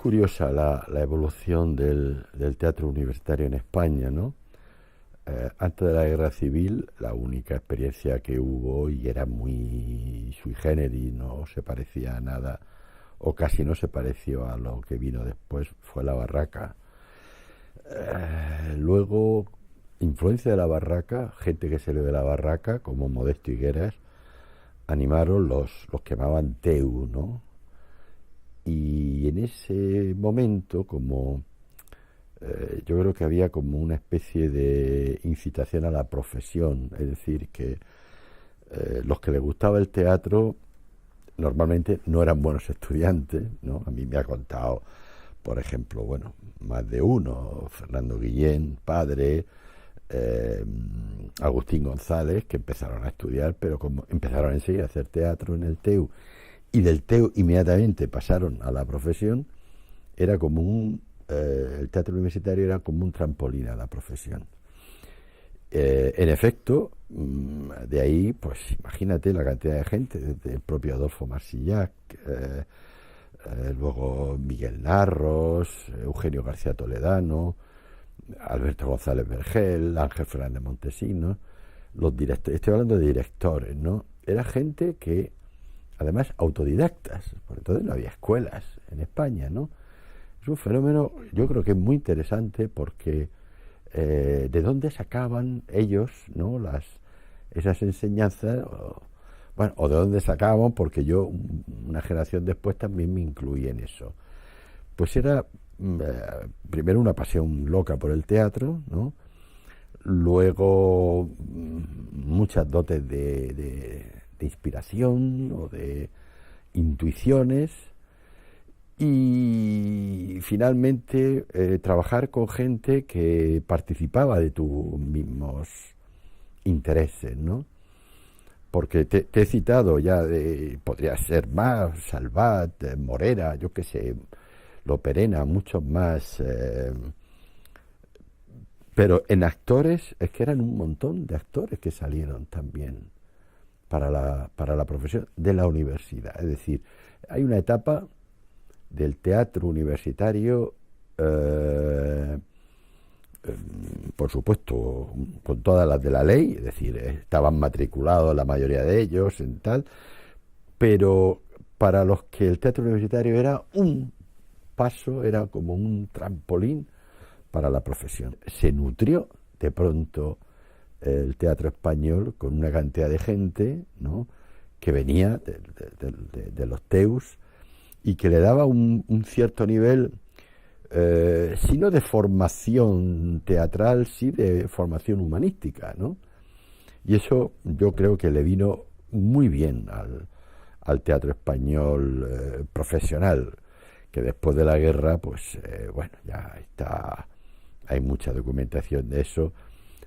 curiosa la evolución del teatro universitario en España, ¿no? Antes de la Guerra Civil, la única experiencia que hubo, y era muy sui generis, no se parecía a nada, o casi no se pareció a lo que vino después, fue la barraca. Luego, influencia de la barraca, gente que salió de la barraca, como Modesto Higueras, animaron los que llamaban TEU, ¿no? Y en ese momento, como yo creo que había como una especie de incitación a la profesión, es decir, que los que les gustaba el teatro normalmente no eran buenos estudiantes, ¿no? A mí me ha contado, por ejemplo, bueno, más de uno, Fernando Guillén, padre, Agustín González, que empezaron a estudiar, pero como empezaron enseguida a hacer teatro en el TEU, y del TEU inmediatamente pasaron a la profesión, era como el teatro universitario era como un trampolín a la profesión. En efecto, de ahí, pues imagínate la cantidad de gente, desde el propio Adolfo Marsillac, luego Miguel Narros, Eugenio García Toledano, Alberto González Vergel, Ángel Fernández Montesinos, los directores, estoy hablando de directores, ¿no? Era gente que, además, autodidactas, porque entonces no había escuelas en España, ¿no? Es un fenómeno, yo creo que es muy interesante porque de dónde sacaban ellos, ¿no? Esas enseñanzas, o de dónde sacaban, porque yo, una generación después, también me incluí en eso. Pues era primero una pasión loca por el teatro, ¿no? Luego muchas dotes de inspiración o de intuiciones, y finalmente trabajar con gente que participaba de tus mismos intereses, ¿no? Porque te he citado ya, podría ser más, Salvat, Morera, yo qué sé, Loperena, muchos más, pero en actores, es que eran un montón de actores que salieron también para la profesión de la universidad. Es decir, hay una etapa del teatro universitario, por supuesto, con todas las de la ley, es decir, estaban matriculados la mayoría de ellos en tal, pero para los que el teatro universitario era un paso, era como un trampolín para la profesión. Se nutrió de pronto el teatro español con una cantidad de gente, ¿no?, que venía de los TEUs, y que le daba un cierto nivel, si no de formación teatral, sí de formación humanística, ¿no? Y eso yo creo que le vino muy bien al teatro español profesional, que después de la guerra, pues bueno, ya está, hay mucha documentación de eso,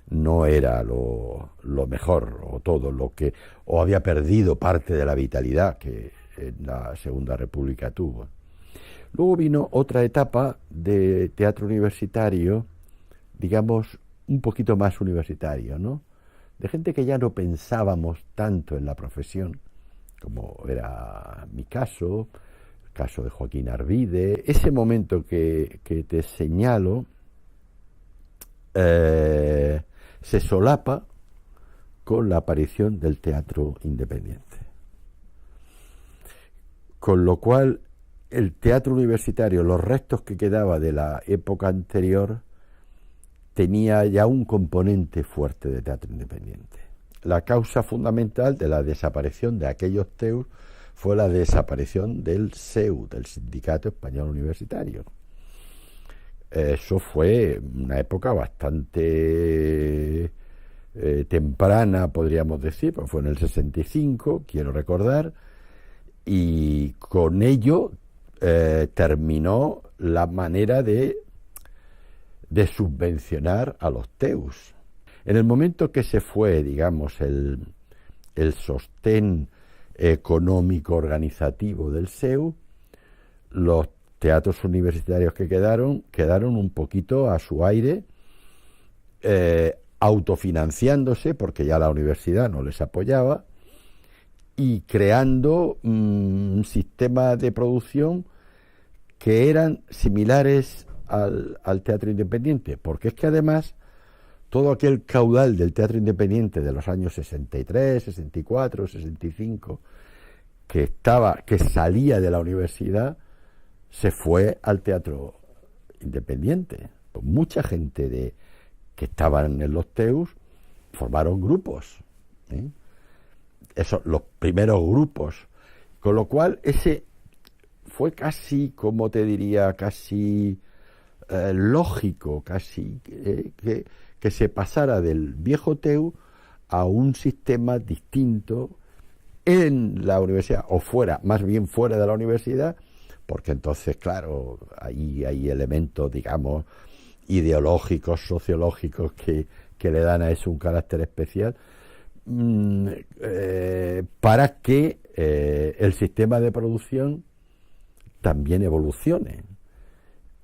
no era lo mejor, o todo lo que, o había perdido parte de la vitalidad que en la Segunda República tuvo. Luego vino otra etapa de teatro universitario, digamos, un poquito más universitario, ¿no? De gente que ya no pensábamos tanto en la profesión, como era mi caso, el caso de Joaquín Arvide. Ese momento que te señalo se solapa con la aparición del teatro independiente. Con lo cual, el teatro universitario, los restos que quedaba de la época anterior, tenía ya un componente fuerte de teatro independiente. La causa fundamental de la desaparición de aquellos TEUs fue la desaparición del SEU, del Sindicato Español Universitario. Eso fue una época bastante temprana, podríamos decir, pues fue en el 65, quiero recordar, y con ello terminó la manera de subvencionar a los TEUs. En el momento que se fue, digamos, el sostén económico organizativo del SEU, los teatros universitarios que quedaron un poquito a su aire, autofinanciándose, porque ya la universidad no les apoyaba, y creando un sistema de producción que eran similares al teatro independiente, porque es que además todo aquel caudal del teatro independiente de los años 63, 64, 65, que salía de la universidad, se fue al teatro independiente. Pues mucha gente que estaban en los TEUs formaron grupos, ¿eh? Los primeros grupos, con lo cual ese fue casi, como te diría, casi lógico, casi que se pasara del viejo TEU a un sistema distinto en la universidad, o fuera, más bien fuera de la universidad, porque entonces, claro, ahí hay elementos, digamos, ideológicos, sociológicos, que le dan a eso un carácter especial, para que el sistema de producción también evolucione.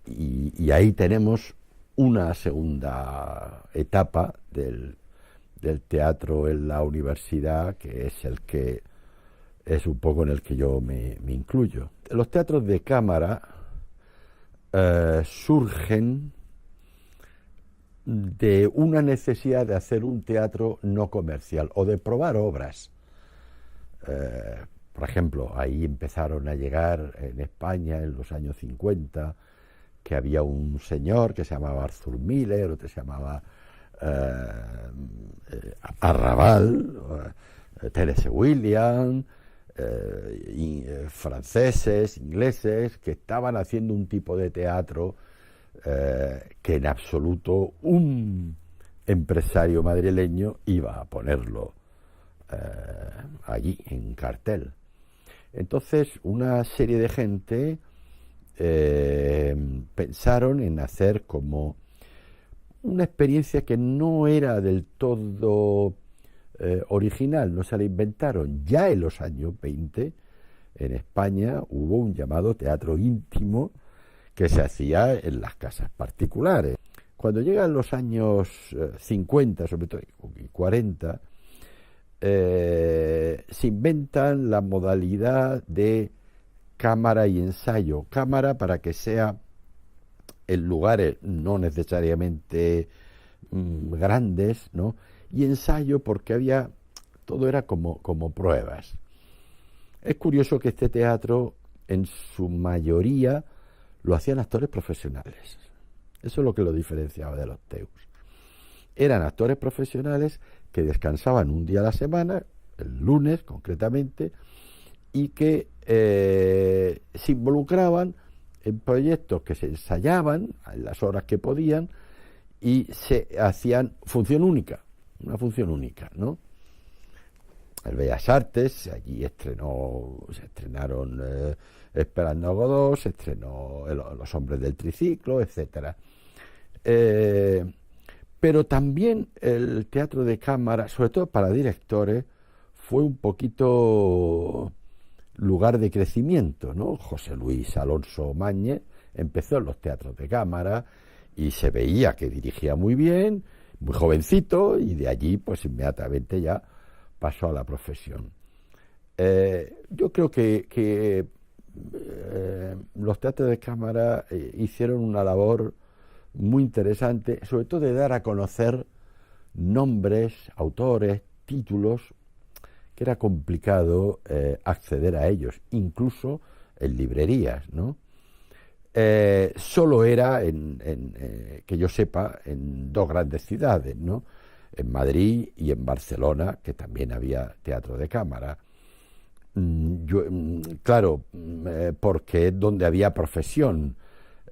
Y ahí tenemos una segunda etapa del teatro en la universidad, que es un poco en el que yo me incluyo. Los teatros de cámara surgen de una necesidad de hacer un teatro no comercial o de probar obras. Por ejemplo, ahí empezaron a llegar en España en los años 50, que había un señor que se llamaba Arthur Miller, otro se llamaba Arrabal, Tennessee Williams, franceses, ingleses, que estaban haciendo un tipo de teatro que en absoluto un empresario madrileño iba a ponerlo allí en cartel. Entonces una serie de gente pensaron en hacer como una experiencia que no era del todo original, no se la inventaron. Ya en los años 20 en España hubo un llamado teatro íntimo que se hacía en las casas particulares. Cuando llegan los años 50, sobre todo, y 40, se inventan la modalidad de cámara y ensayo. Cámara para que sea en lugares no necesariamente grandes, ¿no? Y ensayo porque todo era como pruebas. Es curioso que este teatro, en su mayoría, lo hacían actores profesionales. Eso es lo que lo diferenciaba de los TEUs. Eran actores profesionales que descansaban un día a la semana, el lunes concretamente, y que se involucraban en proyectos que se ensayaban en las horas que podían y se hacían una función única, ¿no? El Bellas Artes, allí se estrenaron Esperando a Godot, se estrenó Los Hombres del Triciclo, etcétera. Pero también el teatro de cámara, sobre todo para directores, fue un poquito lugar de crecimiento, ¿no? José Luis Alonso Mañez empezó en los teatros de cámara y se veía que dirigía muy bien, muy jovencito, y de allí pues inmediatamente ya pasó a la profesión. Yo creo que los teatros de cámara hicieron una labor muy interesante, sobre todo de dar a conocer nombres, autores, títulos, que era complicado acceder a ellos, incluso en librerías, ¿no? Solo era, que yo sepa, en dos grandes ciudades, ¿no? En Madrid y en Barcelona, que también había teatro de cámara. Claro, porque es donde había profesión.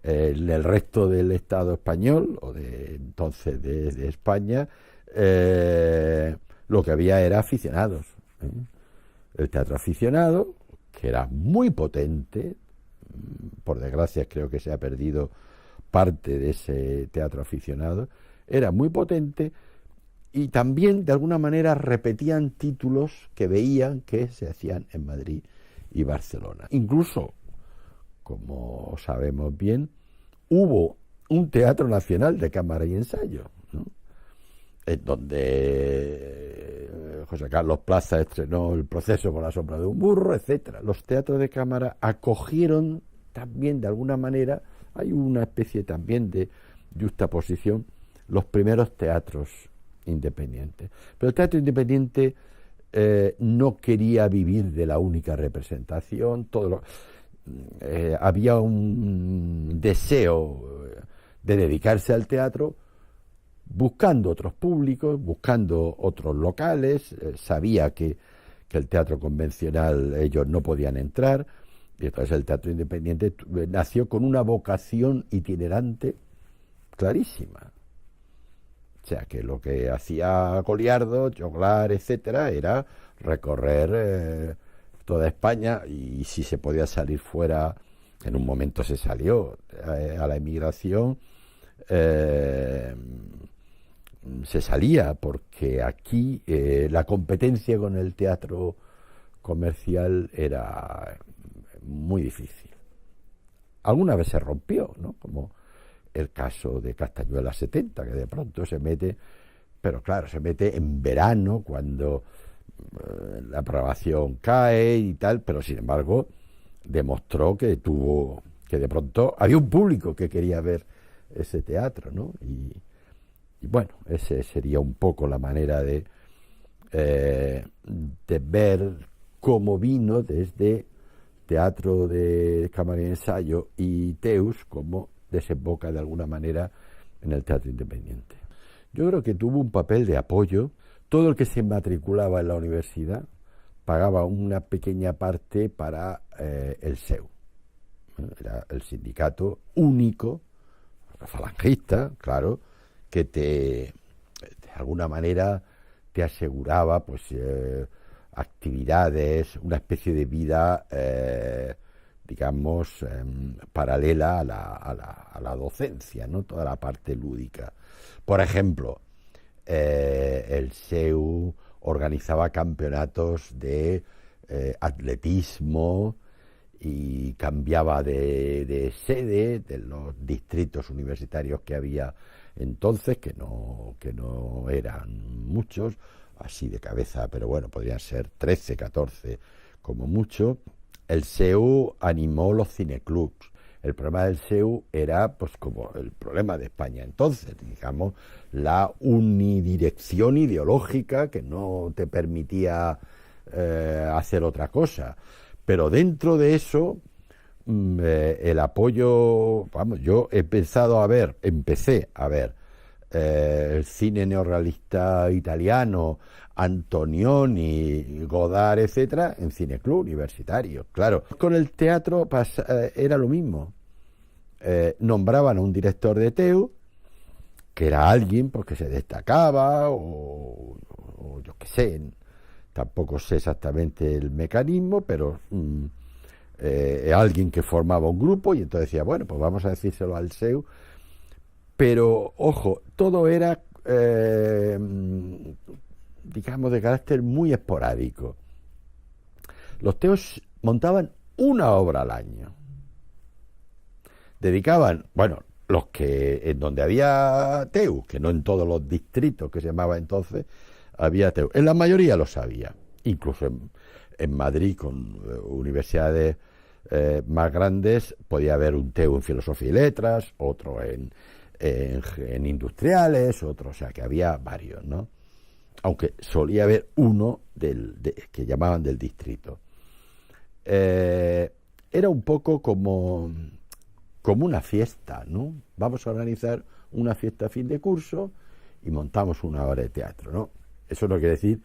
En el resto del Estado español, o de entonces de España, lo que había era aficionados. El teatro aficionado, que era muy potente, por desgracia creo que se ha perdido parte de ese teatro aficionado, era muy potente, y también de alguna manera repetían títulos que veían que se hacían en Madrid y Barcelona. Incluso, como sabemos bien, hubo un Teatro Nacional de Cámara y Ensayo, ¿no? En donde José Carlos Plaza estrenó El proceso por la sombra de un burro, etcétera. Los teatros de cámara acogieron también de alguna manera hay una especie también de justaposición, los primeros teatros independientes. Pero el teatro independiente no quería vivir de la única representación, había un deseo de dedicarse al teatro, buscando otros públicos, buscando otros locales, sabía que el teatro convencional ellos no podían entrar, y entonces el teatro independiente nació con una vocación itinerante clarísima. O sea, que lo que hacía Goliardo, Joglar, etcétera, era recorrer toda España, y si se podía salir fuera, en un momento se salió a la emigración, se salía, porque aquí la competencia con el teatro comercial era muy difícil. Alguna vez se rompió, ¿no? Como el caso de Castañuela 70, que de pronto se mete, pero claro, se mete en verano, cuando la programación cae y tal, pero sin embargo demostró que de pronto había un público que quería ver ese teatro, ¿no? Y bueno, ese sería un poco la manera de ver cómo vino desde Teatro de Cámara y Ensayo y Teus, cómo desemboca de alguna manera en el teatro independiente. Yo creo que tuvo un papel de apoyo. Todo el que se matriculaba en la universidad pagaba una pequeña parte para el SEU. Era el sindicato único, falangista, claro, que de alguna manera te aseguraba pues actividades, una especie de vida digamos paralela a la docencia, ¿no? Toda la parte lúdica. Por ejemplo, el SEU organizaba campeonatos de atletismo y cambiaba de sede de los distritos universitarios que había entonces, que no eran muchos, así de cabeza, pero bueno, podrían ser 13, 14 como mucho. El SEU animó los cineclubs. El problema del SEU era, pues, como el problema de España entonces, digamos, la unidirección ideológica que no te permitía hacer otra cosa. Pero dentro de eso, el apoyo, vamos, yo empecé a ver el cine neorrealista italiano, Antonioni, Godard, etcétera, en cineclub universitario. Claro, con el teatro era lo mismo. Nombraban a un director de TEU, que era alguien porque se destacaba, o yo qué sé, tampoco sé exactamente el mecanismo, pero alguien que formaba un grupo, y entonces decía, bueno, pues vamos a decírselo al SEU. Pero, ojo, todo era, digamos, de carácter muy esporádico. Los TEUs montaban una obra al año. Dedicaban, bueno, los que en donde había TEU, que no en todos los distritos que se llamaba entonces, había TEU. En la mayoría lo sabía, incluso en Madrid, con universidades más grandes, podía haber un TEU en Filosofía y Letras, otro en industriales, otro, o sea que había varios, ¿no? Aunque solía haber uno que llamaban del distrito. Era un poco como una fiesta, ¿no? Vamos a organizar una fiesta a fin de curso y montamos una obra de teatro, ¿no? Eso no quiere decir,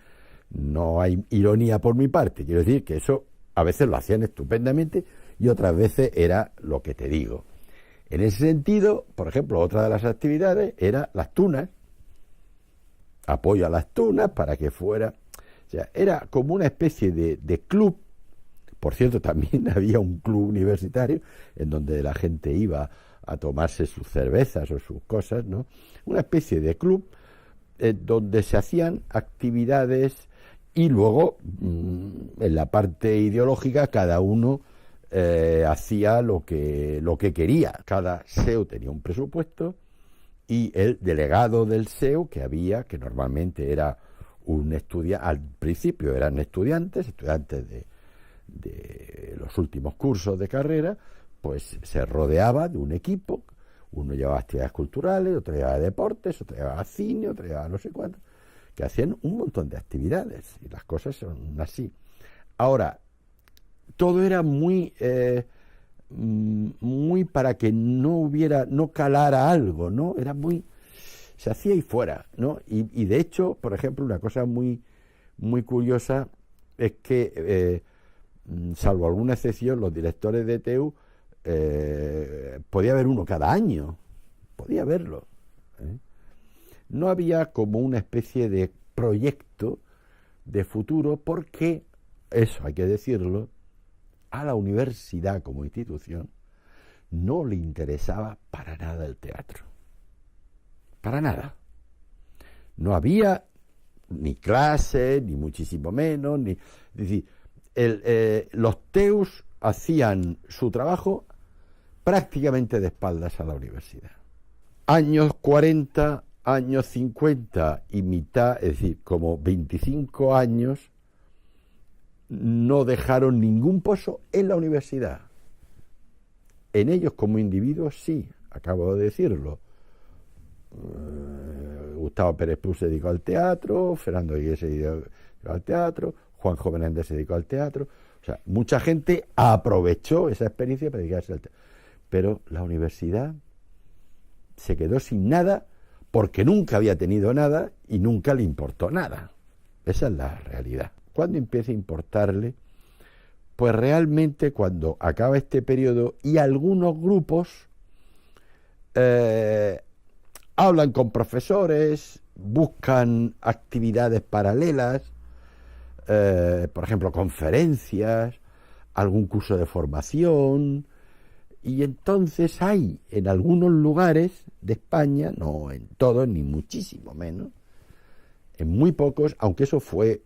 no hay ironía por mi parte, quiero decir que eso a veces lo hacían estupendamente y otras veces era lo que te digo. En ese sentido, por ejemplo, otra de las actividades era las tunas, apoyo a las tunas para que fuera, o sea, era como una especie de club. Por cierto, también había un club universitario en donde la gente iba a tomarse sus cervezas o sus cosas, ¿no? Una especie de club donde se hacían actividades y luego, en la parte ideológica, cada uno hacía lo que quería. Cada SEU tenía un presupuesto y el delegado del SEU que normalmente era un estudiante, al principio eran estudiantes de los últimos cursos de carrera, pues se rodeaba de un equipo. Uno llevaba actividades culturales, otro llevaba deportes, otro llevaba cine, otro llevaba no sé cuánto, que hacían un montón de actividades, y las cosas son así. Ahora, todo era muy para que no calara algo, ¿no? Era muy, se hacía y fuera, ¿no? Y de hecho, por ejemplo, una cosa muy, muy curiosa es que, salvo alguna excepción, los directores de TEU, podía haber uno cada año, podía haberlo, ¿eh? No había como una especie de proyecto de futuro, porque, eso hay que decirlo, a la universidad como institución no le interesaba para nada el teatro, para nada. No había ni clases, ni muchísimo menos, es decir, los TEUs hacían su trabajo prácticamente de espaldas a la universidad. Años 40, años 50 y mitad, es decir, como 25 años, no dejaron ningún pozo en la universidad. En ellos como individuos sí, acabo de decirlo. Gustavo Pérez Prus se dedicó al teatro, Fernando Guillén se dedicó al teatro, Juanjo Menéndez se dedicó al teatro. O sea, mucha gente aprovechó esa experiencia para dedicarse al teatro. Pero la universidad se quedó sin nada porque nunca había tenido nada y nunca le importó nada. Esa es la realidad. ¿Cuándo empieza a importarle? Pues realmente cuando acaba este periodo y algunos grupos hablan con profesores, buscan actividades paralelas, por ejemplo, conferencias, algún curso de formación, y entonces hay en algunos lugares de España, no en todos ni muchísimo menos, en muy pocos, aunque eso fue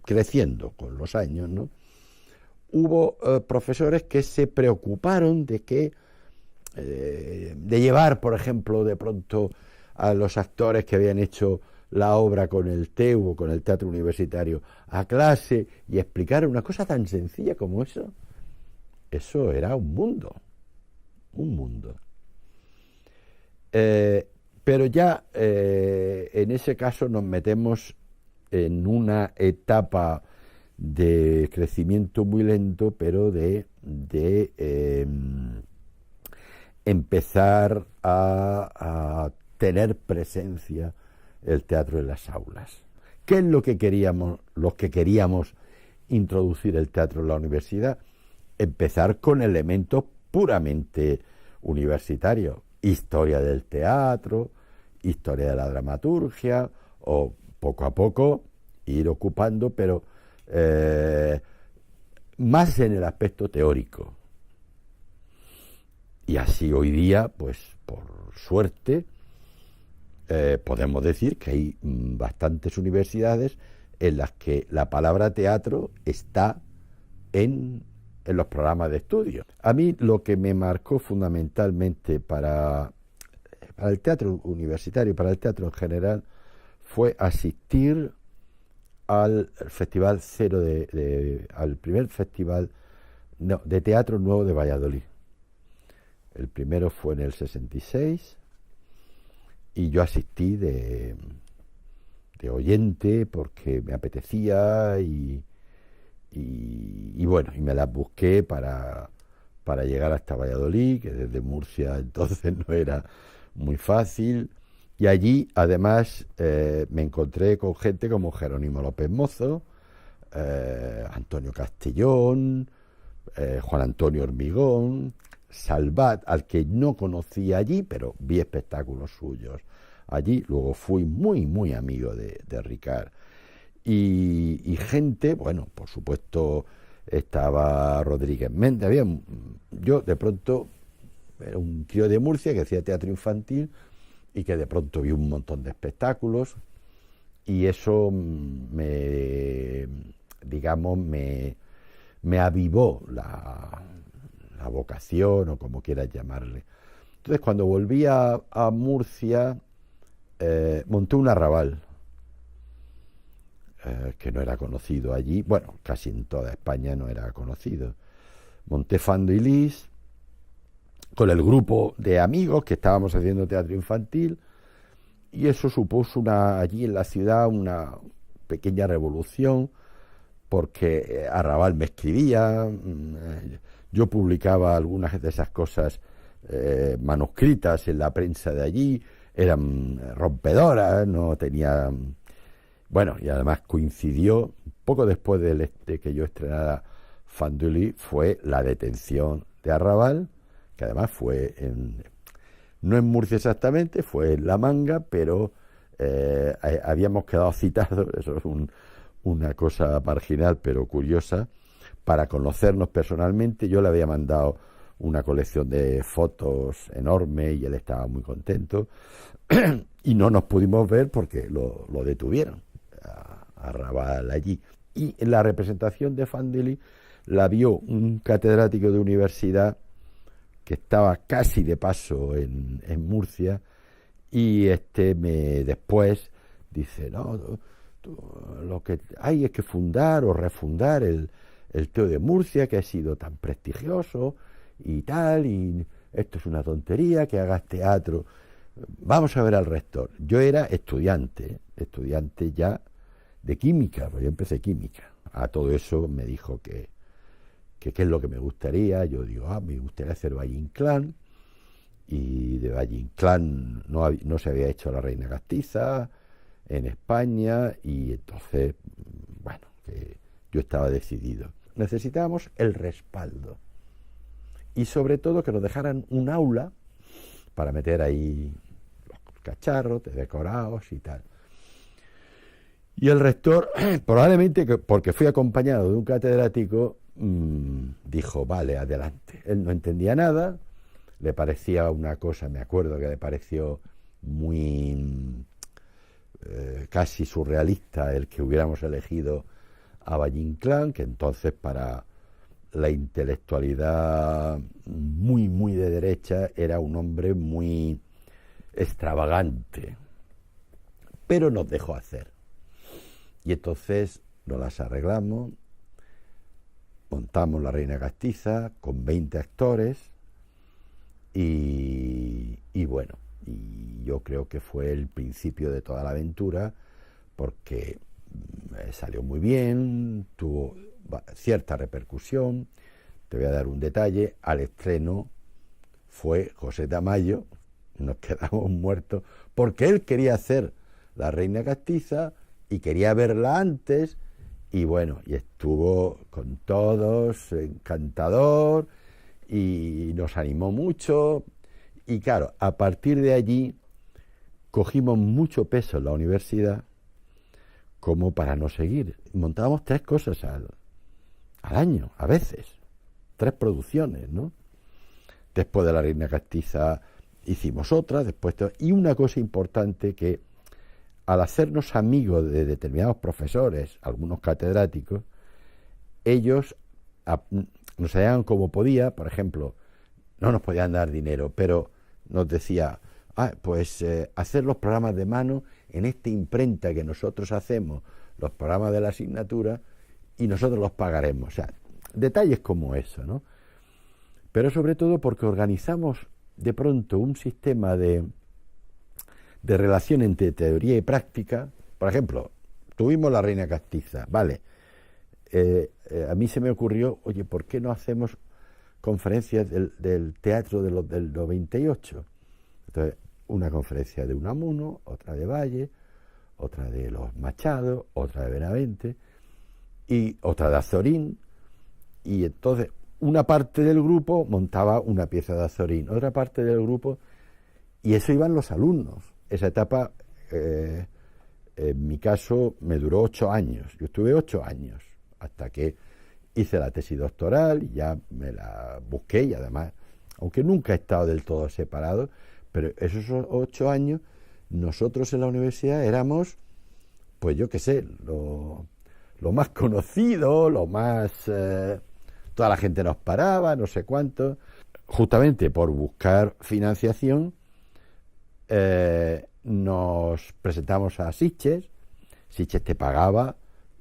creciendo con los años, ¿no? Hubo profesores que se preocuparon de llevar, por ejemplo, de pronto a los actores que habían hecho la obra con el TEU o con el teatro universitario a clase y explicar una cosa tan sencilla como eso. Eso era un mundo, un mundo. Pero ya en ese caso nos metemos en una etapa de crecimiento muy lento, pero de empezar a tener presencia el teatro en las aulas. ¿Qué es lo que queríamos, los que queríamos introducir el teatro en la universidad? Empezar con elementos puramente universitarios, historia del teatro, historia de la dramaturgia, o poco a poco ir ocupando, pero más en el aspecto teórico. Y así hoy día, pues por suerte, podemos decir que hay bastantes universidades en las que la palabra teatro está en los programas de estudio. A mí lo que me marcó fundamentalmente para el teatro universitario, para el teatro en general, fue asistir al Festival Cero al primer festival de teatro nuevo de Valladolid. El primero fue en el 66 y yo asistí de oyente porque me apetecía y bueno, y me las busqué para llegar hasta Valladolid, que desde Murcia entonces no era muy fácil. Y allí, además, me encontré con gente como Jerónimo López Mozo, Antonio Castellón, Juan Antonio Hormigón, Salvat, al que no conocí allí, pero vi espectáculos suyos allí. Luego fui muy, muy amigo de Ricard. Y gente, bueno, por supuesto, estaba Rodríguez Méndez. Yo, de pronto, era un tío de Murcia que hacía teatro infantil y que de pronto vi un montón de espectáculos, y eso me avivó la vocación, o como quieras llamarle. Entonces, cuando volví a Murcia, monté un arrabal que no era conocido allí, bueno, casi en toda España no era conocido. Monté Fando y Lis, con el grupo de amigos que estábamos haciendo teatro infantil, y eso supuso allí en la ciudad una pequeña revolución, porque Arrabal me escribía, yo publicaba algunas de esas cosas manuscritas en la prensa de allí, eran rompedoras, no tenía... Bueno, y además coincidió, poco después de que yo estrenara Fanduly, fue la detención de Arrabal, que además fue no en Murcia exactamente, fue en La Manga, pero habíamos quedado citados, eso es una cosa marginal pero curiosa, para conocernos personalmente. Yo le había mandado una colección de fotos enorme y él estaba muy contento, y no nos pudimos ver porque lo detuvieron a Arrabal allí. Y en la representación de Fanduly la vio un catedrático de universidad que estaba casi de paso en Murcia, y después dice, no, lo que hay es que fundar o refundar el Teo de Murcia, que ha sido tan prestigioso y tal, y esto es una tontería, que hagas teatro. Vamos a ver al rector. Yo era estudiante ya de química, pues yo empecé química. A todo eso me dijo que qué es lo que me gustaría. Yo digo, me gustaría hacer Valle Inclán, y de Valle Inclán no se había hecho La Reina Castiza en España, y entonces, bueno, que yo estaba decidido. Necesitábamos el respaldo, y sobre todo que nos dejaran un aula para meter ahí los cacharros decorados y tal. Y el rector, probablemente porque fui acompañado de un catedrático, dijo, vale, adelante. Él no entendía nada, le parecía una cosa, me acuerdo que le pareció muy casi surrealista el que hubiéramos elegido a Valle Inclán, que entonces para la intelectualidad muy, muy de derecha era un hombre muy extravagante, pero nos dejó hacer. Y entonces nos las arreglamos, montamos La Reina Castiza con 20 actores, y bueno, y yo creo que fue el principio de toda la aventura, porque salió muy bien, tuvo cierta repercusión. Te voy a dar un detalle: al estreno fue José Tamayo, nos quedamos muertos, porque él quería hacer La Reina Castiza y quería verla antes, y bueno, y estuvo con todos, encantador, y nos animó mucho. Y claro, a partir de allí cogimos mucho peso en la universidad como para no seguir. Montábamos 3 cosas al año, a veces, 3 producciones, ¿no? Después de La Reina Castiza hicimos otra, y una cosa importante, que al hacernos amigos de determinados profesores, algunos catedráticos, ellos nos ayudaban como podía. Por ejemplo, no nos podían dar dinero, pero nos decía, hacer los programas de mano en esta imprenta que nosotros hacemos, los programas de la asignatura, y nosotros los pagaremos. O sea, detalles como eso, ¿no? Pero sobre todo porque organizamos de pronto un sistema de relación entre teoría y práctica. Por ejemplo, tuvimos La Reina Castiza, vale. A mí se me ocurrió, oye, ¿por qué no hacemos conferencias del teatro del 98? Entonces, una conferencia de Unamuno, otra de Valle, otra de los Machado, otra de Benavente, y otra de Azorín. Y entonces una parte del grupo montaba una pieza de Azorín, otra parte del grupo, y eso iban los alumnos. Esa etapa, en mi caso, me duró 8 años. Yo estuve 8 años, hasta que hice la tesis doctoral, y ya me la busqué, y además, aunque nunca he estado del todo separado, pero esos 8 años, nosotros en la universidad éramos, pues yo qué sé, lo más conocido, lo más... toda la gente nos paraba, no sé cuánto. Justamente por buscar financiación, nos presentamos a Sitges. Sitges te pagaba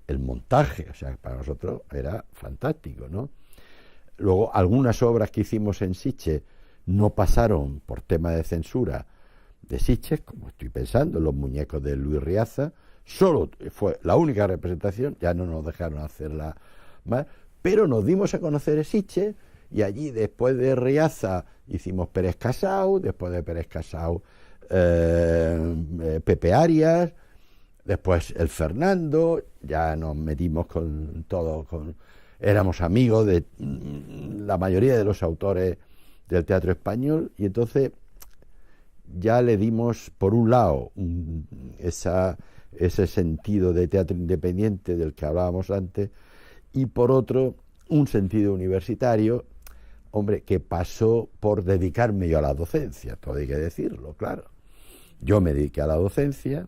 el montaje, o sea, para nosotros era fantástico, ¿no? Luego, algunas obras que hicimos en Sitges no pasaron por tema de censura de Sitges, como estoy pensando, los muñecos de Luis Riaza. Solo fue la única representación, ya no nos dejaron hacerla más, pero nos dimos a conocer en Sitges, y allí después de Riaza hicimos Pérez Casau, después de Pérez Casau Pepe Arias, después el Fernando, ya nos metimos con todo, éramos amigos de la mayoría de los autores del teatro español, y entonces ya le dimos, por un lado, ese sentido de teatro independiente del que hablábamos antes, y por otro, un sentido universitario, hombre, que pasó por dedicarme yo a la docencia, todo hay que decirlo, claro. Yo me dediqué a la docencia,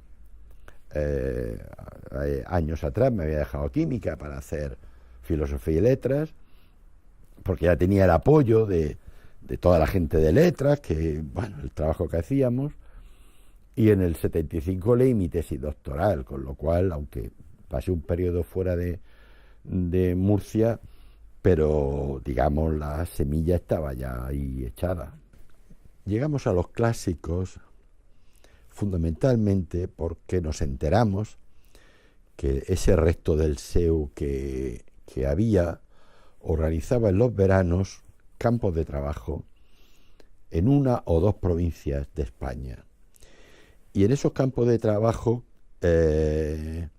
años atrás me había dejado química para hacer filosofía y letras, porque ya tenía el apoyo de toda la gente de letras, que, bueno, el trabajo que hacíamos, y en el 75 leí mi tesis doctoral, con lo cual, aunque pasé un periodo fuera de Murcia, pero, digamos, la semilla estaba ya ahí echada. Llegamos a los clásicos fundamentalmente porque nos enteramos que ese resto del SEU que había organizaba en los veranos campos de trabajo en una o dos provincias de España. Y en esos campos de trabajo eran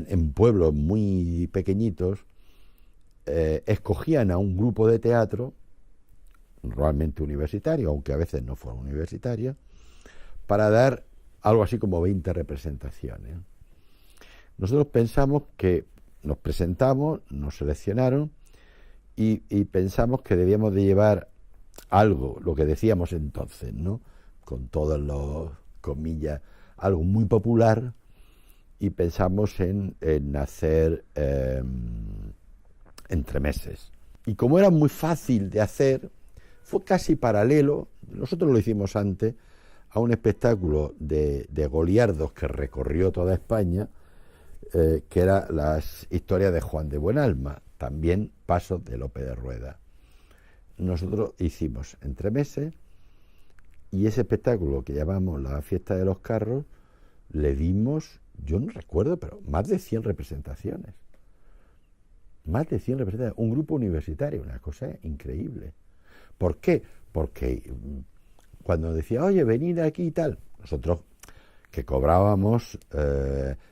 en pueblos muy pequeñitos, escogían a un grupo de teatro, normalmente universitario, aunque a veces no fueron universitarios, para dar algo así como 20 representaciones. Nosotros pensamos que nos presentamos, nos seleccionaron y pensamos que debíamos de llevar algo, lo que decíamos entonces, ¿no? Con todos los comillas, algo muy popular, y pensamos en hacer entremeses. Y como era muy fácil de hacer, fue casi paralelo, nosotros lo hicimos antes, a un espectáculo de Goliardos que recorrió toda España, que era las historias de Juan de Buenalma, también pasos de Lope de Rueda. Nosotros hicimos entremeses, y ese espectáculo que llamamos la Fiesta de los Carros, le dimos, yo no recuerdo, pero más de 100 representaciones. Más de 100 representaciones. Un grupo universitario, una cosa increíble. ¿Por qué? Porque cuando decía, oye, venid aquí y tal, nosotros que cobrábamos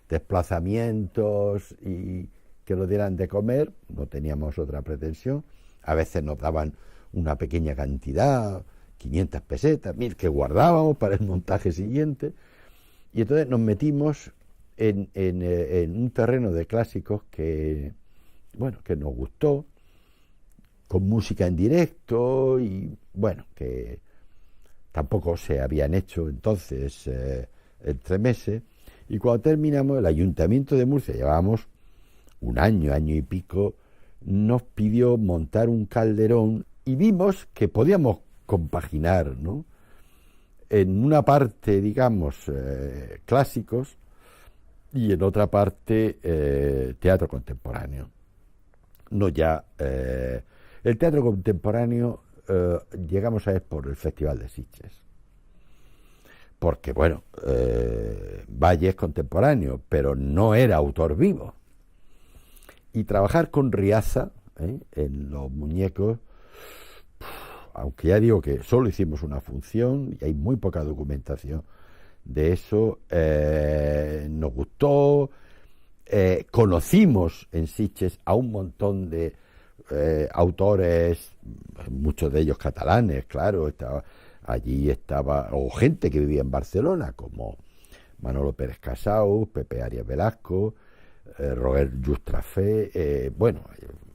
desplazamientos y que nos dieran de comer, no teníamos otra pretensión. A veces nos daban una pequeña cantidad, 500 pesetas, 1000 que guardábamos para el montaje siguiente, y entonces nos metimos en un terreno de clásicos que, bueno, que nos gustó, con música en directo, y bueno, que tampoco se habían hecho entonces entremeses, y cuando terminamos, el Ayuntamiento de Murcia, llevábamos un año y pico, nos pidió montar un calderón, y vimos que podíamos compaginar, ¿no? En una parte, digamos, clásicos, y en otra parte teatro contemporáneo. No ya el teatro contemporáneo llegamos a ver por el Festival de Sitges, porque bueno, Valle es contemporáneo, pero no era autor vivo, y trabajar con Riaza en los muñecos, aunque ya digo que solo hicimos una función y hay muy poca documentación de eso, nos gustó, conocimos en Sitges a un montón de autores, muchos de ellos catalanes, claro, allí estaba, o gente que vivía en Barcelona, como Manolo Pérez Casau, Pepe Arias Velasco, Robert Justrafé, bueno,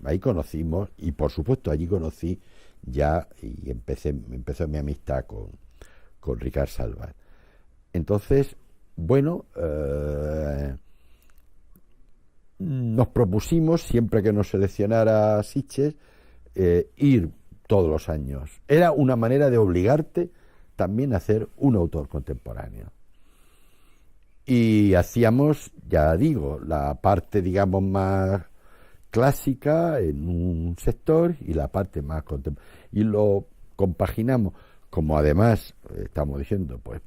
ahí conocimos, y por supuesto allí conocí ya, y empezó mi amistad con Ricard Salvat. Entonces, bueno, nos propusimos, siempre que nos seleccionara Sitges, ir todos los años. Era una manera de obligarte también a ser un autor contemporáneo. Y hacíamos, ya digo, la parte, digamos, más clásica en un sector y la parte más contemporánea. Y lo compaginamos, como además, estamos diciendo, pues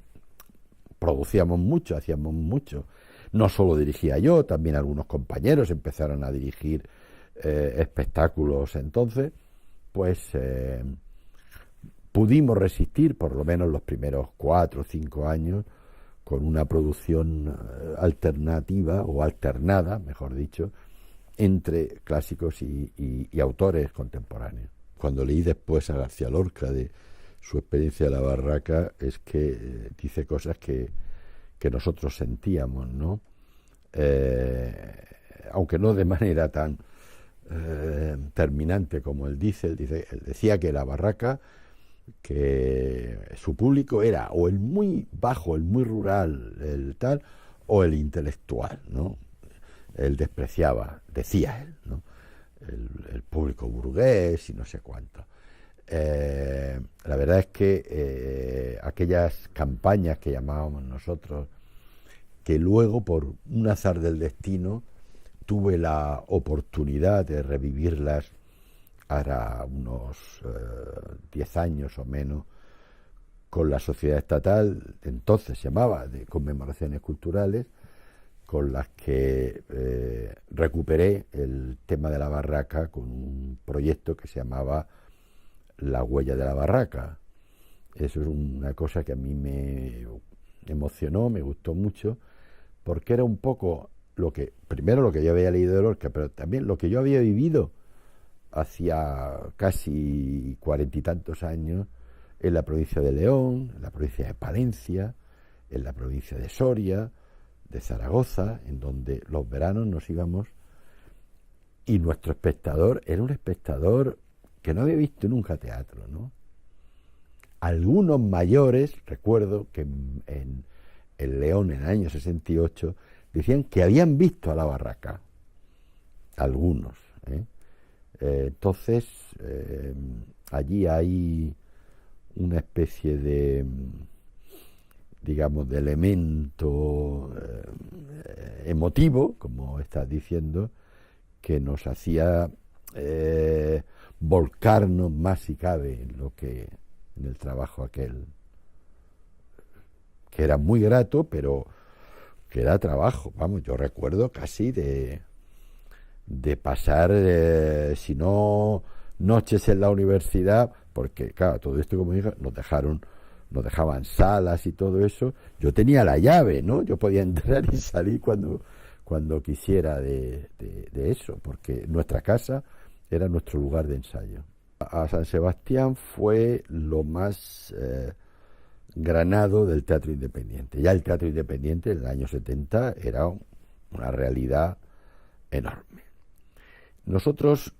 producíamos mucho, hacíamos mucho. No solo dirigía yo, también algunos compañeros empezaron a dirigir espectáculos. Entonces, pues pudimos resistir por lo menos los primeros 4 o 5 años con una producción alternativa o alternada, mejor dicho, entre clásicos y autores contemporáneos. Cuando leí después a García Lorca de su experiencia de la barraca, es que dice cosas que nosotros sentíamos, ¿no? Aunque no de manera tan terminante como él decía que la barraca, que su público era o el muy bajo, el muy rural, el tal, o el intelectual, ¿no? Él despreciaba, decía él, ¿no? El público burgués y no sé cuánto. La verdad es que aquellas campañas que llamábamos nosotros, que luego por un azar del destino tuve la oportunidad de revivirlas ahora unos 10 años o menos, con la Sociedad Estatal, entonces se llamaba, de Conmemoraciones Culturales, con las que recuperé el tema de la barraca con un proyecto que se llamaba La Huella de la Barraca. Eso es una cosa que a mí me emocionó, me gustó mucho, porque era un poco primero lo que yo había leído de Lorca, pero también lo que yo había vivido hacía casi 40 y tantos años en la provincia de León, en la provincia de Palencia, en la provincia de Soria, de Zaragoza, en donde los veranos nos íbamos y nuestro espectador era un espectador que no había visto nunca teatro, ¿no? Algunos mayores, recuerdo que en León en el año 68 decían que habían visto a la barraca, algunos, entonces allí hay una especie de, digamos, de elemento emotivo, como estás diciendo, que nos hacía volcarnos más si cabe en el trabajo aquel, que era muy grato, pero que era trabajo. Vamos, yo recuerdo casi de pasar, si no noches en la universidad, porque claro, todo esto, como dije, nos dejaban salas y todo eso. Yo tenía la llave, ¿no? Yo podía entrar y salir cuando quisiera de eso, porque nuestra casa era nuestro lugar de ensayo. A San Sebastián fue lo más granado del teatro independiente. Ya el teatro independiente en el año 70 era una realidad enorme. Nosotros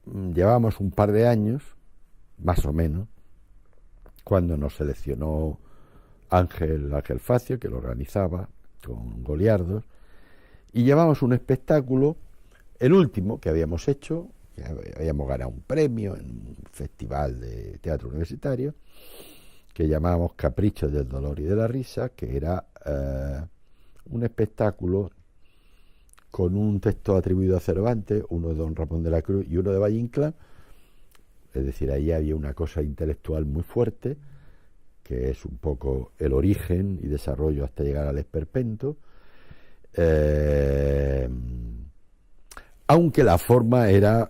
llevábamos un par de años, más o menos, cuando nos seleccionó Ángel Facio, que lo organizaba con Goliardos, y llevamos un espectáculo, el último que habíamos hecho, que habíamos ganado un premio en un festival de teatro universitario, que llamábamos Caprichos del Dolor y de la Risa, que era un espectáculo con un texto atribuido a Cervantes, uno de Don Ramón de la Cruz y uno de Valle Inclán. Es decir, ahí había una cosa intelectual muy fuerte, que es un poco el origen y desarrollo hasta llegar al esperpento, aunque la forma era,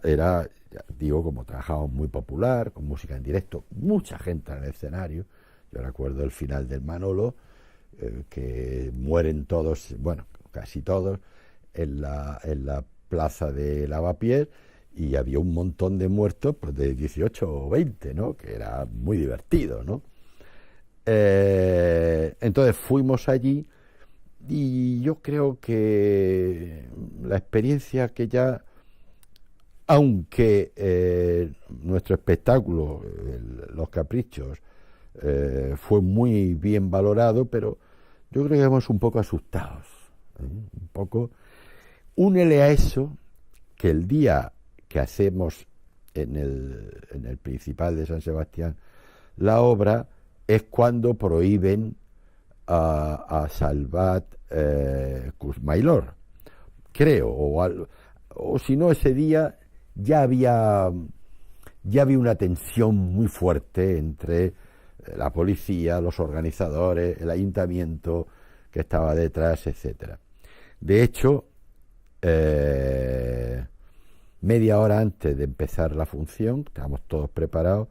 digo, como trabajábamos muy popular, con música en directo, mucha gente en el escenario. Yo recuerdo el final del Manolo, que mueren todos, bueno, casi todos, en la plaza de Lavapiés, y había un montón de muertos, pues de 18 o 20, ¿no? Que era muy divertido, ¿no? Entonces fuimos allí, y yo creo que la experiencia que ya, aunque nuestro espectáculo, Los Caprichos, fue muy bien valorado, pero yo creo que íbamos un poco asustados, un poco. Únele a eso que el día que hacemos en el Principal de San Sebastián la obra es cuando prohíben a Salvat Kussmailor, creo, o si no, ese día ya había ya había una tensión muy fuerte entre la policía, los organizadores, el ayuntamiento que estaba detrás, etcétera. De hecho, media hora antes de empezar la función, estábamos todos preparados,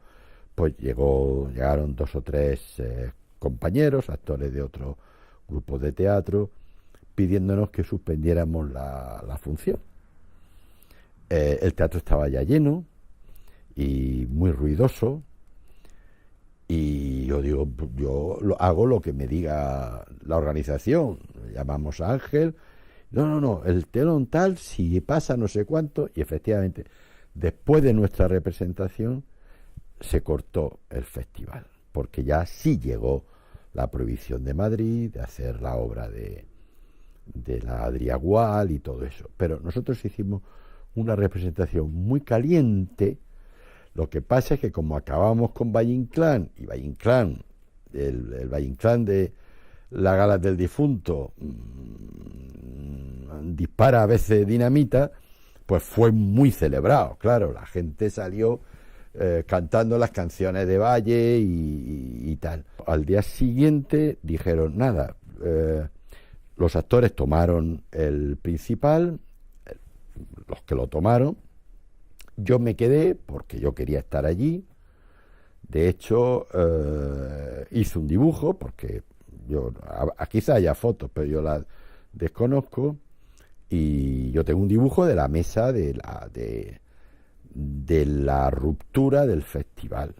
pues llegaron 2 o 3 compañeros, actores de otros grupos de teatro, pidiéndonos que suspendiéramos la función. El teatro estaba ya lleno y muy ruidoso, y yo digo, hago lo que me diga la organización. Llamamos a Ángel, no, el telón tal, si pasa no sé cuánto, y efectivamente, después de nuestra representación, se cortó el festival, porque ya sí llegó la prohibición de Madrid de hacer la obra de la Adriagual y todo eso. Pero nosotros hicimos una representación muy caliente. Lo que pasa es que como acabamos con Valle Inclán, y Valle Inclán, el Valle Inclán de las galas del difunto, dispara a veces dinamita, pues fue muy celebrado, claro, la gente salió cantando las canciones de Valle y tal. Al día siguiente dijeron, nada, los actores tomaron el principal, los que lo tomaron, yo me quedé porque yo quería estar allí. De hecho, hice un dibujo, porque quizá haya fotos, pero yo las desconozco, y yo tengo un dibujo de la mesa de la ruptura del festival.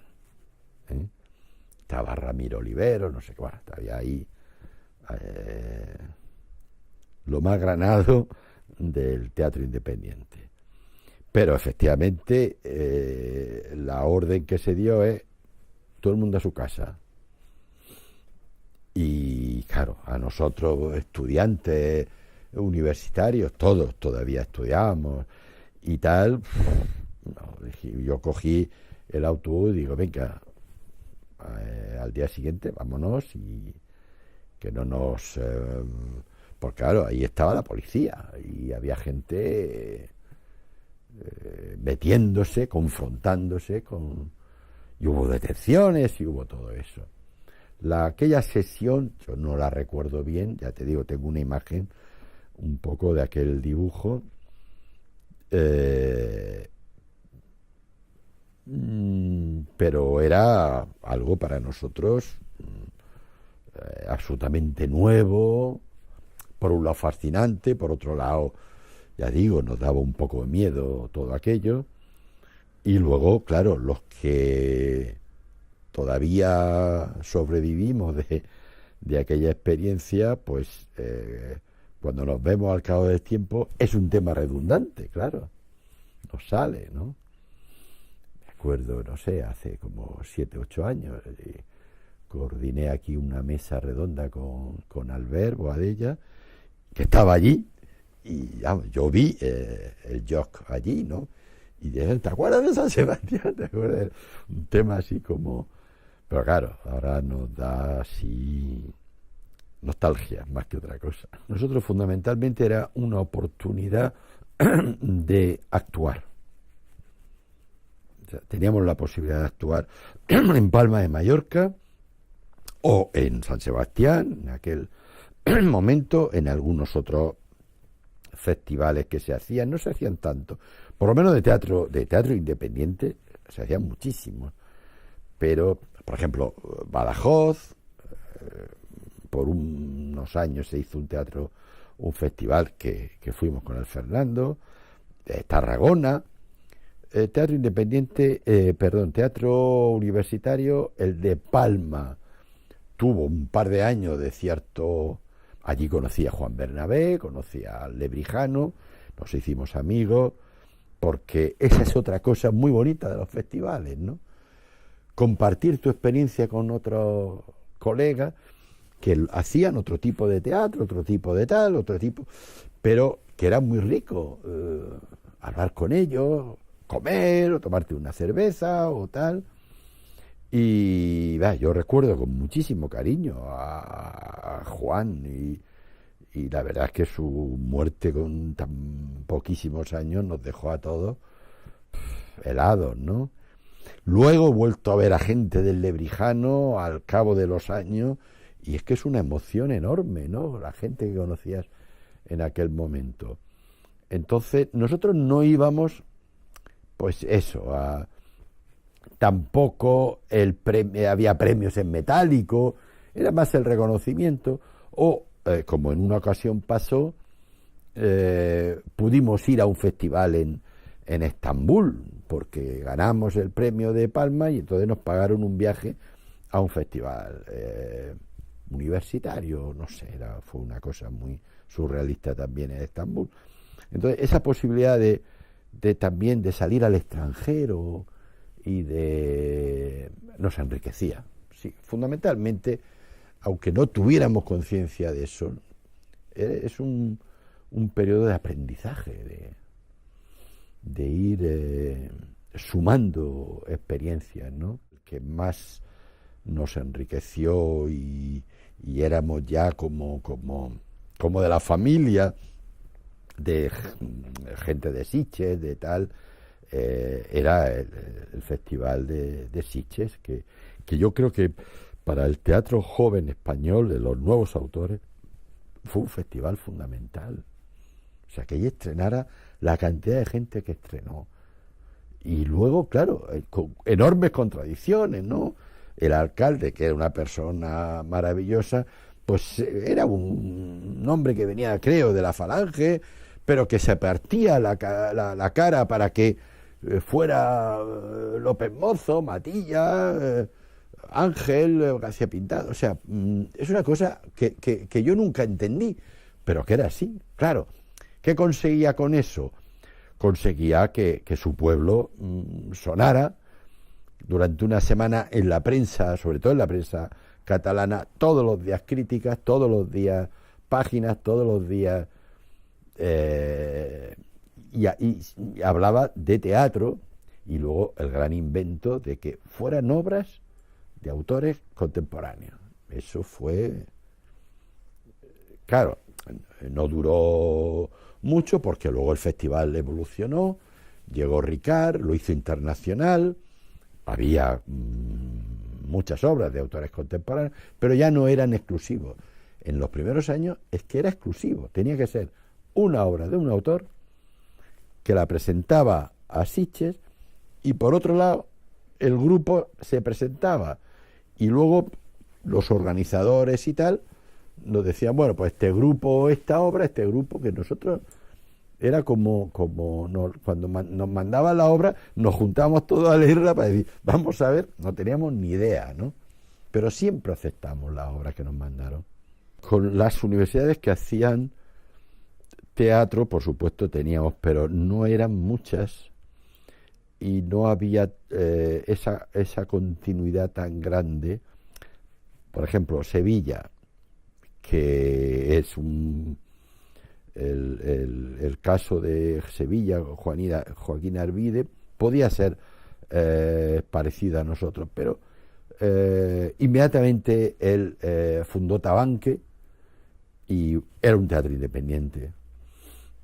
Estaba Ramiro Olivero, no sé qué, bueno, estaba ahí lo más granado del teatro independiente. Pero efectivamente la orden que se dio es todo el mundo a su casa. Y claro, a nosotros, estudiantes, universitarios, todos todavía estudiábamos y tal, yo cogí el autobús y digo, venga, al día siguiente vámonos, y que no nos... porque claro, ahí estaba la policía y había gente metiéndose, confrontándose y hubo detenciones y hubo todo eso. Aquella sesión yo no la recuerdo bien, ya te digo, tengo una imagen un poco de aquel dibujo, pero era algo para nosotros absolutamente nuevo, por un lado fascinante, por otro lado, ya digo, nos daba un poco de miedo todo aquello. Y luego, claro, los que todavía sobrevivimos de aquella experiencia, pues cuando nos vemos al cabo del tiempo, es un tema redundante, claro, nos sale, ¿no? Me acuerdo, no sé, hace como 7, 8 años, coordiné aquí una mesa redonda con Albert Boadella, que estaba allí, y yo vi el Joc allí, ¿no? Y dije, ¿te acuerdas de San Sebastián? ¿Te acuerdas? Un tema así como... Pero claro, ahora nos da así nostalgia más que otra cosa. Nosotros fundamentalmente era una oportunidad de actuar. O sea, teníamos la posibilidad de actuar en Palma de Mallorca o en San Sebastián, en aquel momento, en algunos otros festivales que se hacían, no se hacían tanto, por lo menos de teatro independiente se hacían muchísimos, pero por ejemplo Badajoz, por unos años se hizo un festival que fuimos con el Fernando, Tarragona, teatro independiente, teatro universitario, el de Palma tuvo un par de años de cierto... Allí conocí a Juan Bernabé, conocí a Lebrijano, nos hicimos amigos, porque esa es otra cosa muy bonita de los festivales, ¿no? Compartir tu experiencia con otros colegas que hacían otro tipo de teatro, otro tipo de tal, otro tipo, pero que era muy rico hablar con ellos, comer o tomarte una cerveza o tal. Y yo recuerdo con muchísimo cariño a Juan, y la verdad es que su muerte con tan poquísimos años nos dejó a todos helados, ¿no? Luego he vuelto a ver a gente del Lebrijano al cabo de los años, y es que es una emoción enorme, ¿no? La gente que conocías en aquel momento. Entonces, nosotros no íbamos, pues eso, tampoco había premios en metálico, era más el reconocimiento, o, como en una ocasión pasó, pudimos ir a un festival en Estambul, porque ganamos el premio de Palma y entonces nos pagaron un viaje a un festival universitario, no sé, fue una cosa muy surrealista también en Estambul. Entonces, esa posibilidad de también de salir al extranjero y nos enriquecía. Sí, fundamentalmente, aunque no tuviéramos conciencia de eso, es un periodo de aprendizaje, de ir sumando experiencias, ¿no? Que más nos enriqueció y éramos ya como de la familia de gente de Sitges, de tal, era el festival de Sitges, que yo creo que para el teatro joven español, de los nuevos autores, fue un festival fundamental. O sea, que allí estrenara la cantidad de gente que estrenó. Y luego, claro, con enormes contradicciones, ¿no? El alcalde, que era una persona maravillosa, pues era un hombre que venía, creo, de la Falange, pero que se partía la cara para que fuera López Mozo, Matilla, Ángel, García Pintado. O sea, es una cosa que yo nunca entendí, pero que era así, claro. ¿Qué conseguía con eso? Conseguía que su pueblo sonara durante una semana en la prensa, sobre todo en la prensa catalana, todos los días críticas, todos los días páginas, todos los días, y hablaba de teatro, y luego el gran invento de que fueran obras de autores contemporáneos. Eso fue, claro, no duró mucho, porque luego el festival evolucionó, llegó Ricard, lo hizo internacional, había muchas obras de autores contemporáneos, pero ya no eran exclusivos. En los primeros años es que era exclusivo, tenía que ser una obra de un autor que la presentaba a Sitges, y por otro lado el grupo se presentaba, y luego los organizadores y tal nos decían, bueno, pues este grupo, esta obra, este grupo, que nosotros era como cuando nos mandaban la obra, nos juntábamos todos a leerla para decir, vamos a ver, no teníamos ni idea, ¿no? Pero siempre aceptamos las obras que nos mandaron. Con las universidades que hacían teatro, por supuesto teníamos, pero no eran muchas, y no había esa continuidad tan grande. Por ejemplo, Sevilla, que es el caso de Sevilla, Joaquín Arvide, podía ser parecida a nosotros, pero inmediatamente él fundó Tabanque, y era un teatro independiente,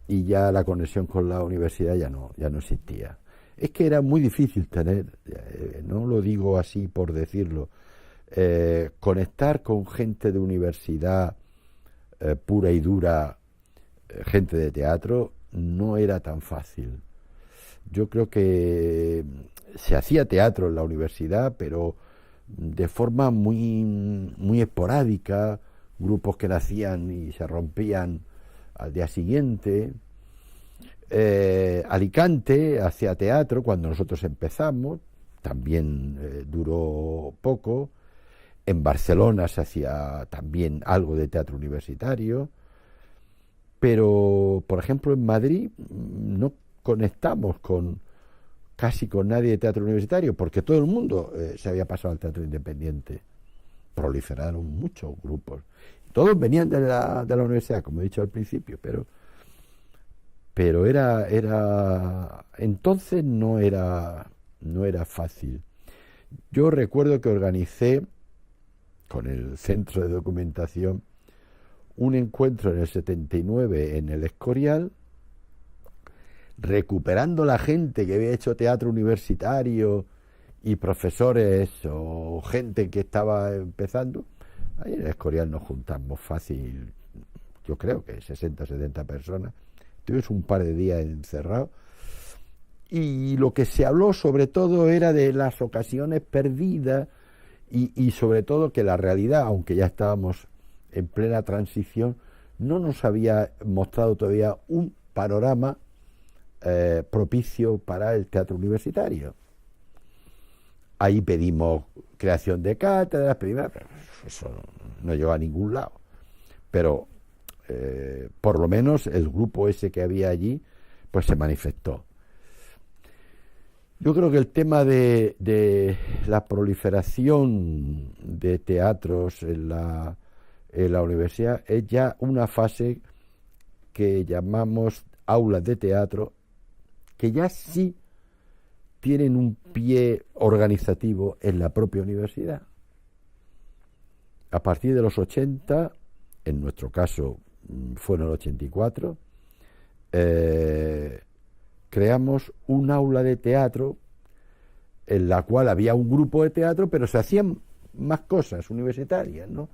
y ya la conexión con la universidad ya no existía. Es que era muy difícil tener, no lo digo así por decirlo, conectar con gente de universidad pura y dura, gente de teatro, no era tan fácil. Yo creo que se hacía teatro en la universidad, pero de forma muy esporádica, grupos que nacían y se rompían al día siguiente. Alicante hacía teatro cuando nosotros empezamos, también duró poco. En Barcelona se hacía también algo de teatro universitario, pero, por ejemplo, en Madrid no conectamos casi con nadie de teatro universitario, porque todo el mundo se había pasado al teatro independiente. Proliferaron muchos grupos. Todos venían de la universidad, como he dicho al principio, pero era entonces no era fácil. Yo recuerdo que organicé con el Centro de Documentación un encuentro en el 79 en el Escorial, recuperando la gente que había hecho teatro universitario y profesores o gente que estaba empezando, ahí en el Escorial nos juntamos fácil, yo creo que 60 o 70 personas. Tuvimos un par de días encerrados y lo que se habló sobre todo era de las ocasiones perdidas y sobre todo que la realidad, aunque ya estábamos en plena transición, no nos había mostrado todavía un panorama propicio para el teatro universitario. Ahí pedimos creación de cátedras, pero eso no llegó a ningún lado. Pero por lo menos el grupo ese que había allí, pues se manifestó. Yo creo que el tema de la proliferación de teatros en la universidad es ya una fase que llamamos aulas de teatro, que ya sí tienen un pie organizativo en la propia universidad. A partir de los 80, en nuestro caso fue en el 84, creamos un aula de teatro en la cual había un grupo de teatro, pero se hacían más cosas universitarias, ¿no?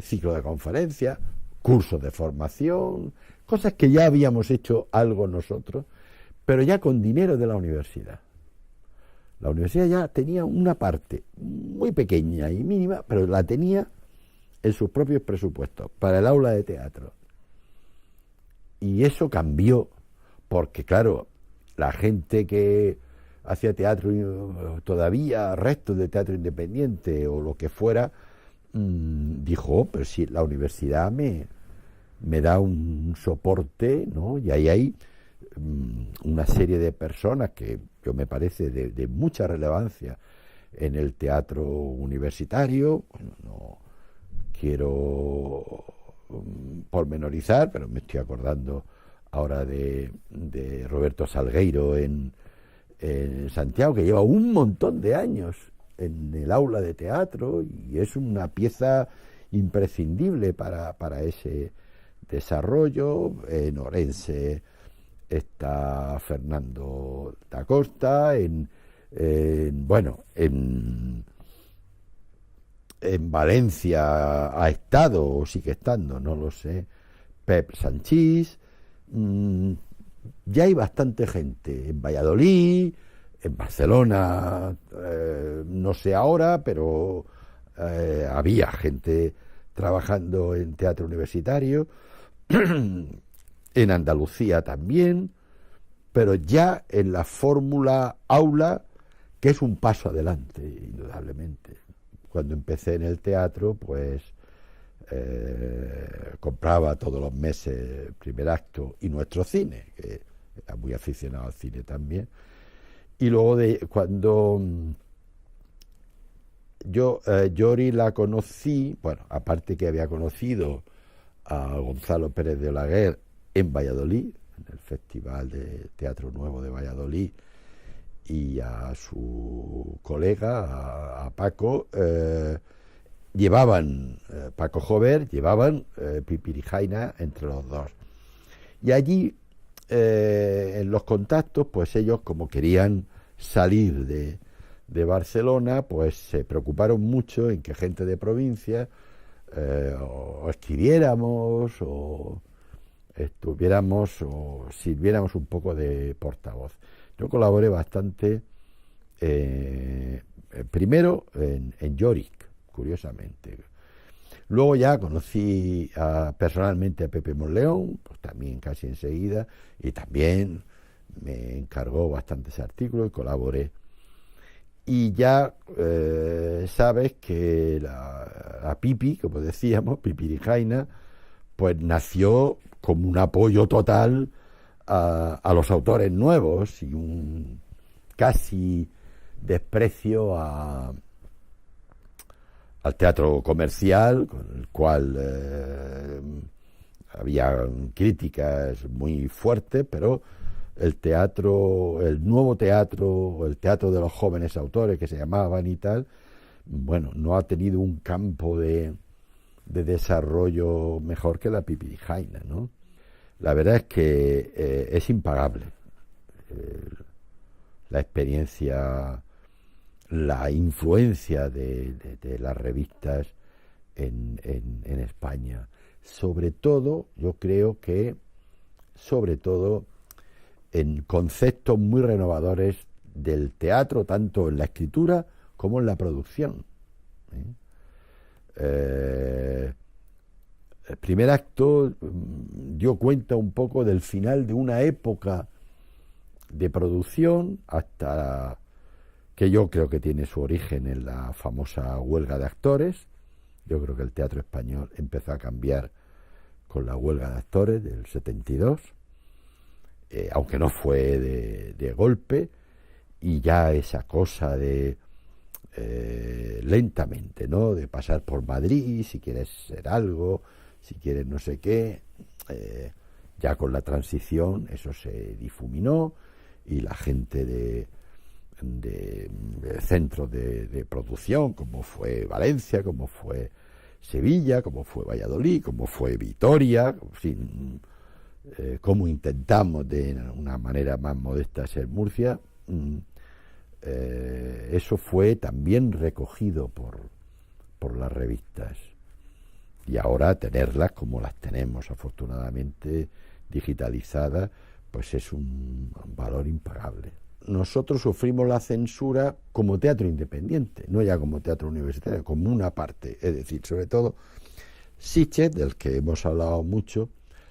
Ciclo de conferencias, cursos de formación, cosas que ya habíamos hecho algo nosotros, pero ya con dinero de la universidad. La universidad ya tenía una parte muy pequeña y mínima, pero la tenía en sus propios presupuestos para el aula de teatro. Y eso cambió, porque claro, la gente que hacía teatro, todavía restos de teatro independiente o lo que fuera, dijo, oh, pero si la universidad me da un soporte, ¿no? Y ahí hay una serie de personas que yo me parece de mucha relevancia en el teatro universitario. Bueno, no quiero pormenorizar, pero me estoy acordando ahora de Roberto Salgueiro en Santiago, que lleva un montón de años en el aula de teatro y es una pieza imprescindible para ese desarrollo. En Orense está Fernando da Costa, bueno, en Valencia ha estado, o sigue estando, no lo sé, Pep Sanchís. Ya hay bastante gente en Valladolid, en Barcelona, no sé ahora, pero había gente trabajando en teatro universitario, en Andalucía también, pero ya en la fórmula aula, que es un paso adelante, indudablemente. Cuando empecé en el teatro, pues compraba todos los meses Primer Acto y Nuestro Cine, que era muy aficionado al cine también. Y luego cuando yo Yori la conocí, bueno, aparte que había conocido a Gonzalo Pérez de Olaguer en Valladolid, en el Festival de Teatro Nuevo de Valladolid, y a su colega, a Paco, Paco Jover, llevaban Pipirijaina entre los dos. Y allí, en los contactos, pues ellos, como querían salir de Barcelona, pues se preocuparon mucho en que gente de provincia o escribiéramos o estuviéramos o sirviéramos un poco de portavoz. Yo colaboré bastante, primero en Yorick, curiosamente. Luego ya conocí personalmente a Pepe Monleón, pues también casi enseguida, y también me encargó bastantes artículos y colaboré. Y ya sabes que la Pipi, como decíamos, Pipirijaina, pues nació como un apoyo total a los autores nuevos y un casi desprecio al teatro comercial, con el cual había críticas muy fuertes, pero el nuevo teatro, el teatro de los jóvenes autores que se llamaban y tal, bueno, no ha tenido un campo de desarrollo mejor que la Pipirijaina, ¿no? La verdad es que es impagable la experiencia, la influencia de las revistas en España. Sobre todo, yo creo que, sobre todo, en conceptos muy renovadores del teatro, tanto en la escritura como en la producción. El primer acto dio cuenta un poco del final de una época de producción, hasta que yo creo que tiene su origen en la famosa huelga de actores. Yo creo que el teatro español empezó a cambiar con la huelga de actores del 72, aunque no fue de golpe, y ya esa cosa de lentamente, ¿no?, de pasar por Madrid, si quieres ser algo, si quieres no sé qué, ya con la transición eso se difuminó, y la gente de centros de producción, como fue Valencia, como fue Sevilla, como fue Valladolid, como fue Vitoria, como intentamos de una manera más modesta ser Murcia, eso fue también recogido por las revistas, y ahora tenerlas como las tenemos, afortunadamente digitalizadas, pues es un valor impagable. Nosotros sufrimos la censura como teatro independiente, no ya como teatro universitario, como una parte, es decir, sobre todo Sitges, del que hemos hablado mucho.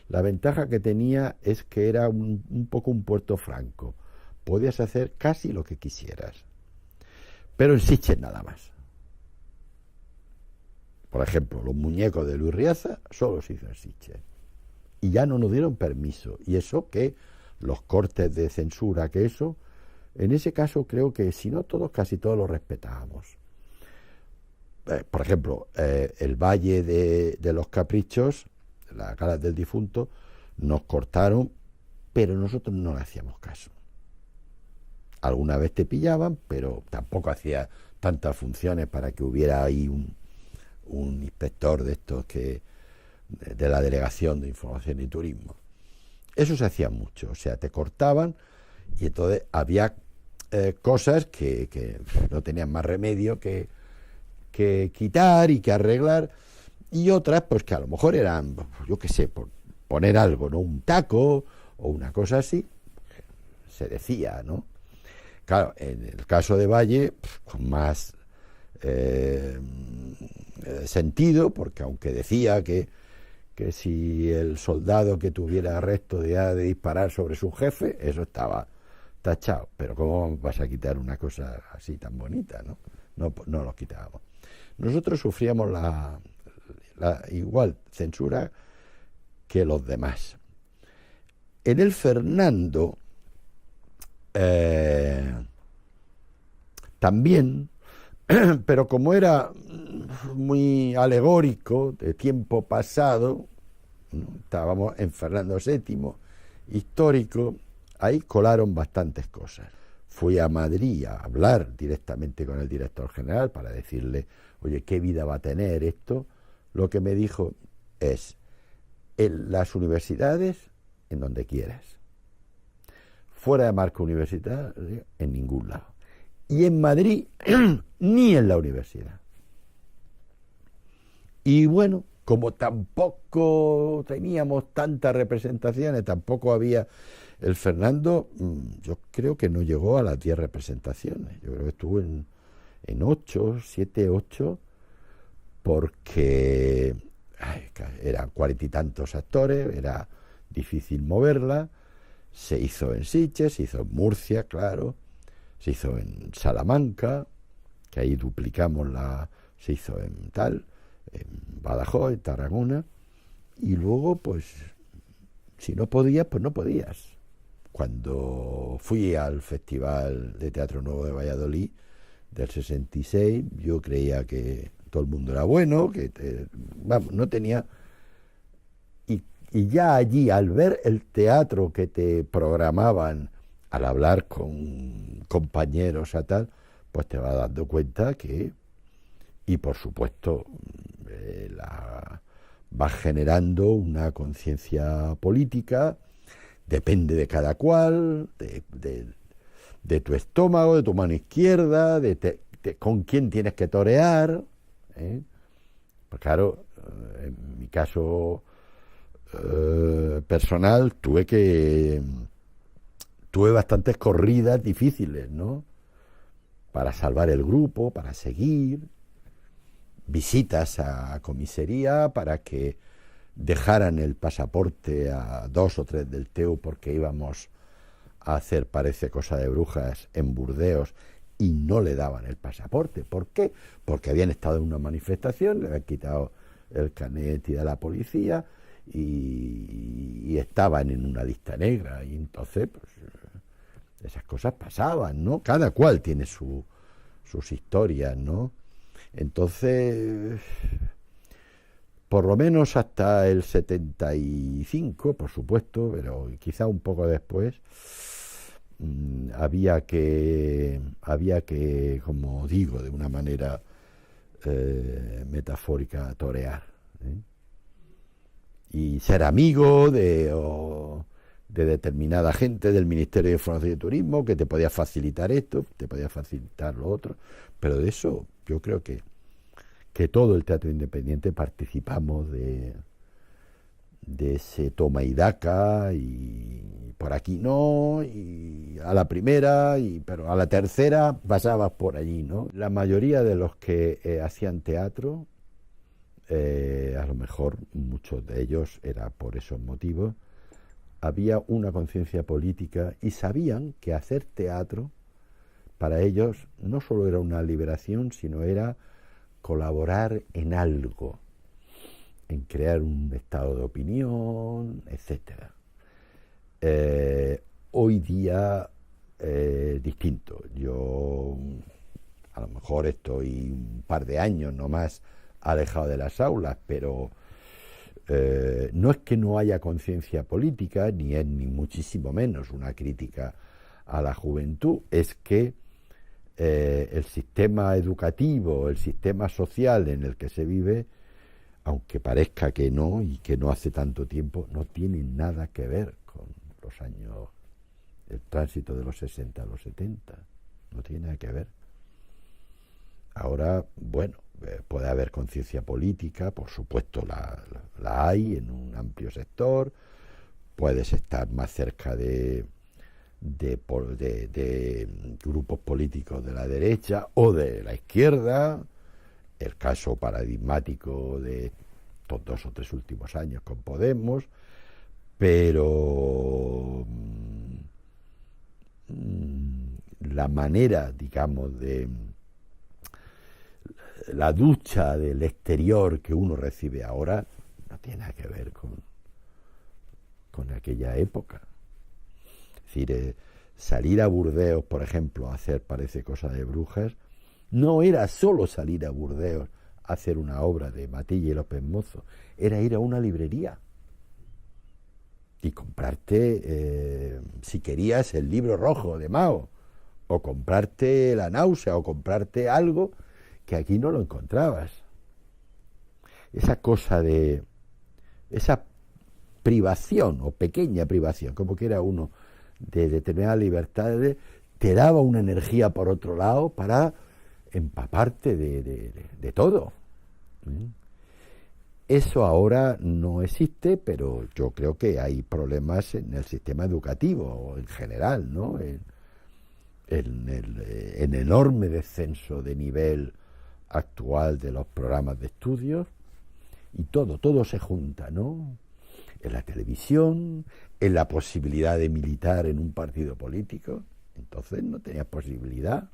La ventaja que tenía es que era un poco un puerto franco, podías hacer casi lo que quisieras, pero en Sitges nada más. Por ejemplo, los muñecos de Luis Riaza solo se hizo en Sitges, y ya no nos dieron permiso, y eso que los cortes de censura, que eso, en ese caso creo que si no todos, casi todos lo respetábamos. Por ejemplo, el Valle de los Caprichos, la Gala del Difunto, nos cortaron, pero nosotros no le hacíamos caso. Alguna vez te pillaban, pero tampoco hacía tantas funciones para que hubiera ahí un inspector de estos de la Delegación de Información y Turismo. Eso se hacía mucho, o sea, te cortaban, y entonces había cosas que no tenían más remedio que quitar y que arreglar, y otras pues que a lo mejor eran, yo qué sé, por poner algo, ¿no?, un taco o una cosa así, se decía, ¿no? Claro, en el caso de Valle, con más sentido, porque aunque decía que si el soldado que tuviera arresto de disparar sobre su jefe, eso estaba tachado, pero ¿cómo vas a quitar una cosa así tan bonita, no? No lo quitábamos. Nosotros sufríamos la igual censura que los demás. En el Fernando también, pero como era muy alegórico, de tiempo pasado, ¿no?, estábamos en Fernando VII, histórico, ahí colaron bastantes cosas. Fui a Madrid a hablar directamente con el director general para decirle, oye, ¿qué vida va a tener esto? Lo que me dijo es, en las universidades, en donde quieras. Fuera de marco universitario, en ningún lado. Y en Madrid, ni en la universidad. Y bueno, como tampoco teníamos tantas representaciones, tampoco había... El Fernando, yo creo que no llegó a las 10 representaciones. Yo creo que estuvo en 8, 7, 8, porque eran 40 y tantos actores, era difícil moverla. Se hizo en Sitges, se hizo en Murcia, claro, se hizo en Salamanca, que ahí duplicamos se hizo en Badajoz, en Tarragona, y luego, pues, si no podías, pues no podías. Cuando fui al Festival de Teatro Nuevo de Valladolid del 66, yo creía que todo el mundo era bueno, no tenía... Y ya allí, al ver el teatro que te programaban, al hablar con compañeros a tal, pues te vas dando cuenta que... Y por supuesto, vas generando una conciencia política, depende de cada cual, de tu estómago, de tu mano izquierda, con quién tienes que torear, ¿eh? Pues claro, en mi caso personal tuve bastantes corridas difíciles, ¿no? Para salvar el grupo, para seguir, visitas a comisaría para que dejaran el pasaporte a 2 o 3 del TEU porque íbamos a hacer, parece cosa de brujas, en Burdeos, y no le daban el pasaporte. ¿Por qué? Porque habían estado en una manifestación, le habían quitado el carnet de la policía y estaban en una lista negra, y entonces pues, esas cosas pasaban, ¿no? Cada cual tiene sus historias, ¿no? Entonces, por lo menos hasta el 75, por supuesto, pero quizá un poco después, había que, como digo, de una manera metafórica, torear, ¿eh? Y ser amigo de determinada gente del Ministerio de Información y Turismo que te podía facilitar esto, te podía facilitar lo otro, pero de eso yo creo que todo el teatro independiente participamos de ese toma y daca, y por aquí no, y a la primera, pero a la tercera pasabas por allí, ¿no? La mayoría de los que hacían teatro, a lo mejor muchos de ellos era por esos motivos, había una conciencia política y sabían que hacer teatro para ellos no solo era una liberación, sino era colaborar en algo, en crear un estado de opinión, etcétera. Hoy día distinto. Yo a lo mejor estoy un par de años no más alejado de las aulas, pero no es que no haya conciencia política, ni es ni muchísimo menos una crítica a la juventud, es que el sistema educativo, el sistema social en el que se vive, aunque parezca que no, y que no hace tanto tiempo, no tiene nada que ver con los años, el tránsito de los 60 a los 70, no tiene nada que ver. Ahora, bueno, puede haber conciencia política, por supuesto la hay en un amplio sector, puedes estar más cerca de grupos políticos de la derecha o de la izquierda, el caso paradigmático de estos 2 o 3 últimos años con Podemos, pero la manera, digamos, de la ducha del exterior que uno recibe ahora no tiene nada que ver con aquella época. Es decir, salir a Burdeos, por ejemplo, a hacer parece cosa de brujas, no era solo salir a Burdeos a hacer una obra de Matilla y López Mozo, era ir a una librería y comprarte, si querías, el Libro Rojo de Mao, o comprarte La Náusea, o comprarte algo que aquí no lo encontrabas. Esa cosa de esa privación, o pequeña privación, como quiera uno, de determinadas libertades, te daba una energía por otro lado para empaparte de todo. Eso ahora no existe, pero yo creo que hay problemas en el sistema educativo en general, ¿no? En el enorme descenso de nivel actual de los programas de estudios, y todo se junta, ¿no? En la televisión, en la posibilidad de militar en un partido político. Entonces no tenías posibilidad.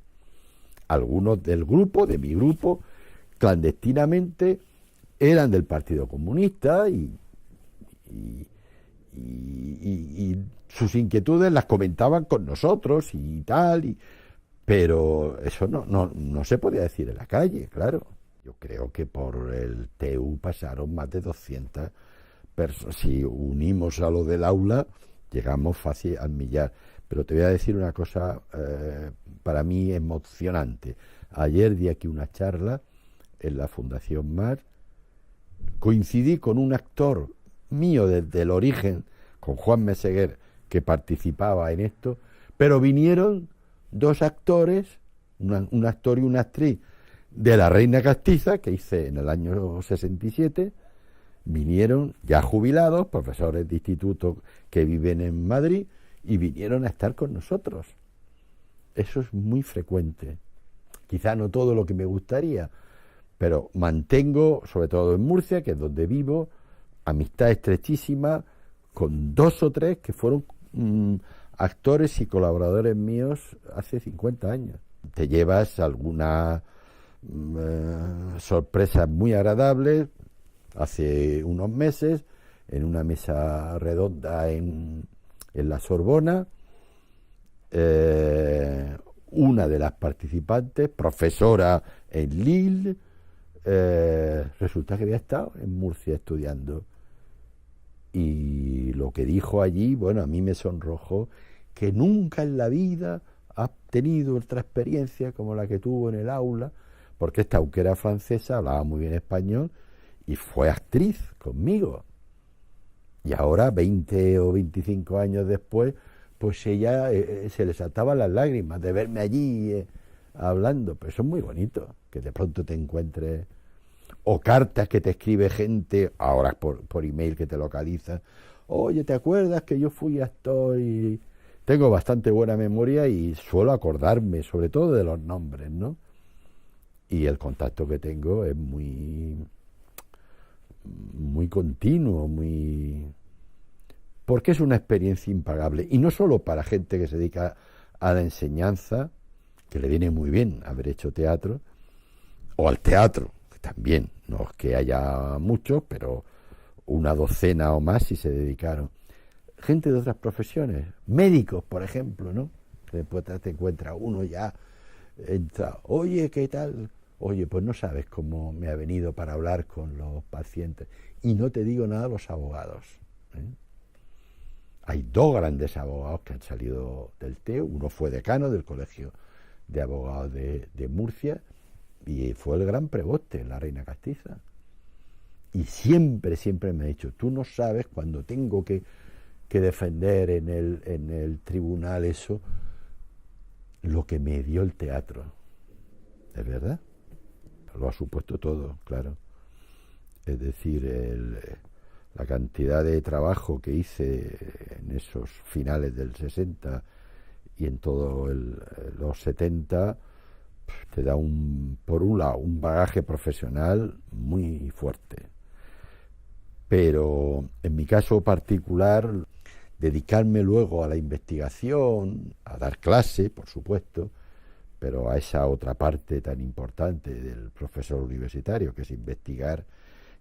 Algunos del grupo, de mi grupo, clandestinamente eran del Partido Comunista y sus inquietudes las comentaban con nosotros y tal, pero eso no se podía decir en la calle, claro. Yo creo que por el TEU pasaron más de 200 personas. Si unimos a lo del aula, llegamos fácil al millar. Pero te voy a decir una cosa para mí emocionante. Ayer di aquí una charla en la Fundación Mar. Coincidí con un actor mío desde el origen, con Juan Meseguer, que participaba en esto, pero vinieron dos actores, un actor y una actriz de La Reina Castiza, que hice en el año 67, vinieron ya jubilados, profesores de instituto que viven en Madrid, y vinieron a estar con nosotros. Eso es muy frecuente. Quizá no todo lo que me gustaría, pero mantengo, sobre todo en Murcia, que es donde vivo, amistad estrechísima con dos o tres que fueron actores y colaboradores míos hace 50 años. Te llevas algunas sorpresas muy agradables. Hace unos meses, en una mesa redonda en la Sorbona, una de las participantes, profesora en Lille, resulta que había estado en Murcia estudiando. Y lo que dijo allí, bueno, a mí me sonrojó, que nunca en la vida ha tenido otra experiencia como la que tuvo en el aula, porque esta, aunque era francesa, hablaba muy bien español y fue actriz conmigo. Y ahora, 20 o 25 años después, pues ella se le saltaban las lágrimas de verme allí hablando. Pero eso es muy bonito, que de pronto te encuentres, o cartas que te escribe gente, ahora por email que te localizan. Oye, ¿te acuerdas que yo fui actor? Y tengo bastante buena memoria y suelo acordarme, sobre todo de los nombres, ¿no? Y el contacto que tengo es muy continuo, porque es una experiencia impagable, y no solo para gente que se dedica a la enseñanza, que le viene muy bien haber hecho teatro, o al teatro, que también, no es que haya muchos, pero una docena o más si se dedicaron. Gente de otras profesiones, médicos, por ejemplo, ¿no? Que después te encuentra uno ya, entra, oye, ¿qué tal? Oye, pues no sabes cómo me ha venido para hablar con los pacientes. Y no te digo nada los abogados, ¿eh? Hay dos grandes abogados que han salido del TEU. Uno fue decano del Colegio de Abogados de Murcia y fue el gran preboste en La Reina Castiza. Y siempre me ha dicho, tú no sabes cuando tengo que defender en el tribunal eso, lo que me dio el teatro. ¿Es verdad? Lo ha supuesto todo, claro. Es decir, la cantidad de trabajo que hice en esos finales del 60 y en todos los 70 te da por un lado un bagaje profesional muy fuerte. Pero en mi caso particular, dedicarme luego a la investigación, a dar clase, por supuesto, pero a esa otra parte tan importante del profesor universitario, que es investigar.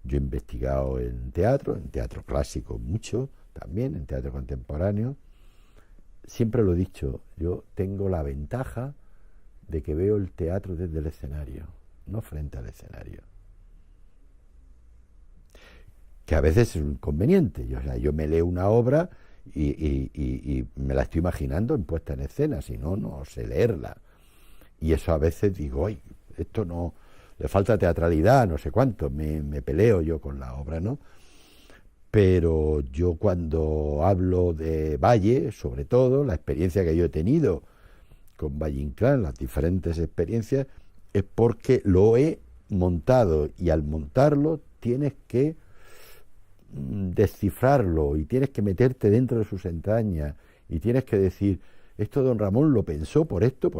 Yo he investigado en teatro clásico mucho, también en teatro contemporáneo. Siempre lo he dicho, yo tengo la ventaja de que veo el teatro desde el escenario, no frente al escenario. Que a veces es un inconveniente. Yo me leo una obra y me la estoy imaginando en puesta en escena, si no, no sé leerla. Y eso a veces digo, ay, esto no, le falta teatralidad, no sé cuánto, me peleo yo con la obra, ¿no? Pero yo cuando hablo de Valle, sobre todo, la experiencia que yo he tenido con Valle Inclán, las diferentes experiencias, es porque lo he montado, y al montarlo tienes que descifrarlo y tienes que meterte dentro de sus entrañas y tienes que decir, esto don Ramón lo pensó por esto,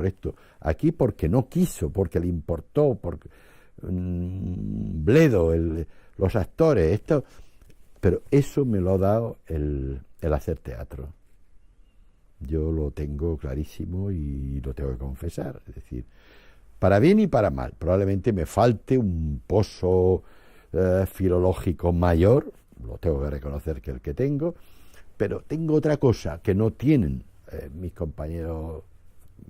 aquí porque no quiso, porque le importó, porque Bledo, los actores, esto, pero eso me lo ha dado el hacer teatro. Yo lo tengo clarísimo y lo tengo que confesar, es decir, para bien y para mal. Probablemente me falte un pozo filológico mayor, lo tengo que reconocer que el que tengo, pero tengo otra cosa que no tienen mis compañeros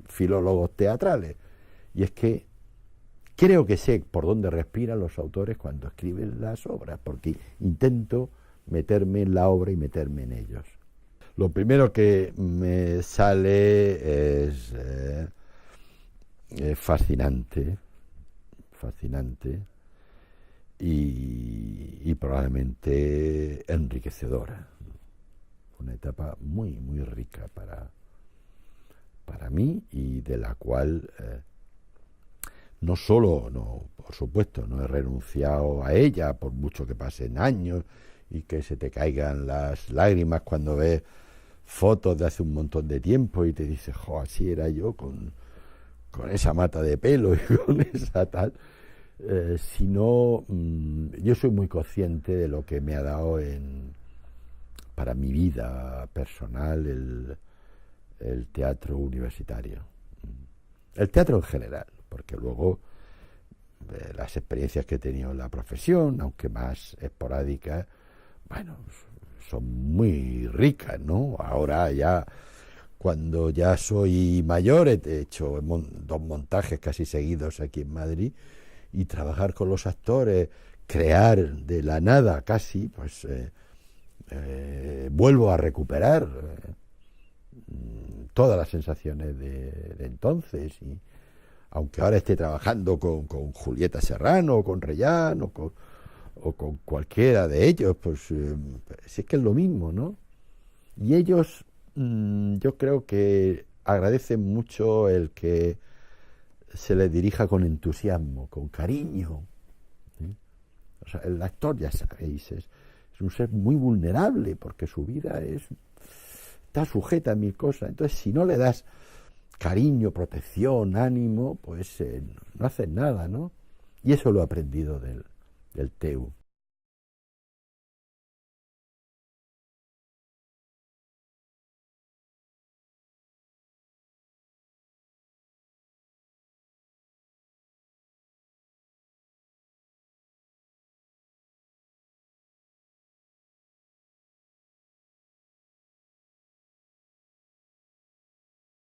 filólogos teatrales, y es que creo que sé por dónde respiran los autores cuando escriben las obras, porque intento meterme en la obra y meterme en ellos. Lo primero que me sale es fascinante y probablemente enriquecedora. Una etapa muy rica para mí y de la cual no solo, no, por supuesto, no he renunciado a ella, por mucho que pasen años y que se te caigan las lágrimas cuando ves fotos de hace un montón de tiempo y te dices, jo, así era yo con esa mata de pelo y con esa tal, sino yo soy muy consciente de lo que me ha dado para mi vida personal el teatro universitario, el teatro en general, porque luego las experiencias que he tenido en la profesión, aunque más esporádicas, bueno, son muy ricas, ¿no? Ahora ya, cuando ya soy mayor, he hecho 2 montajes casi seguidos aquí en Madrid, y trabajar con los actores, crear de la nada casi, pues vuelvo a recuperar todas las sensaciones de entonces, y aunque ahora esté trabajando con Julieta Serrano, o con Reyán, o con cualquiera de ellos, pues sí, es que es lo mismo, ¿no? Y ellos, yo creo que agradecen mucho el que se les dirija con entusiasmo, con cariño, ¿sí? O sea, el actor, ya sabéis, es un ser muy vulnerable, porque su vida está sujeta a 1000 cosas. Entonces, si no le das cariño, protección, ánimo, pues no haces nada, ¿no? Y eso lo he aprendido del TEU.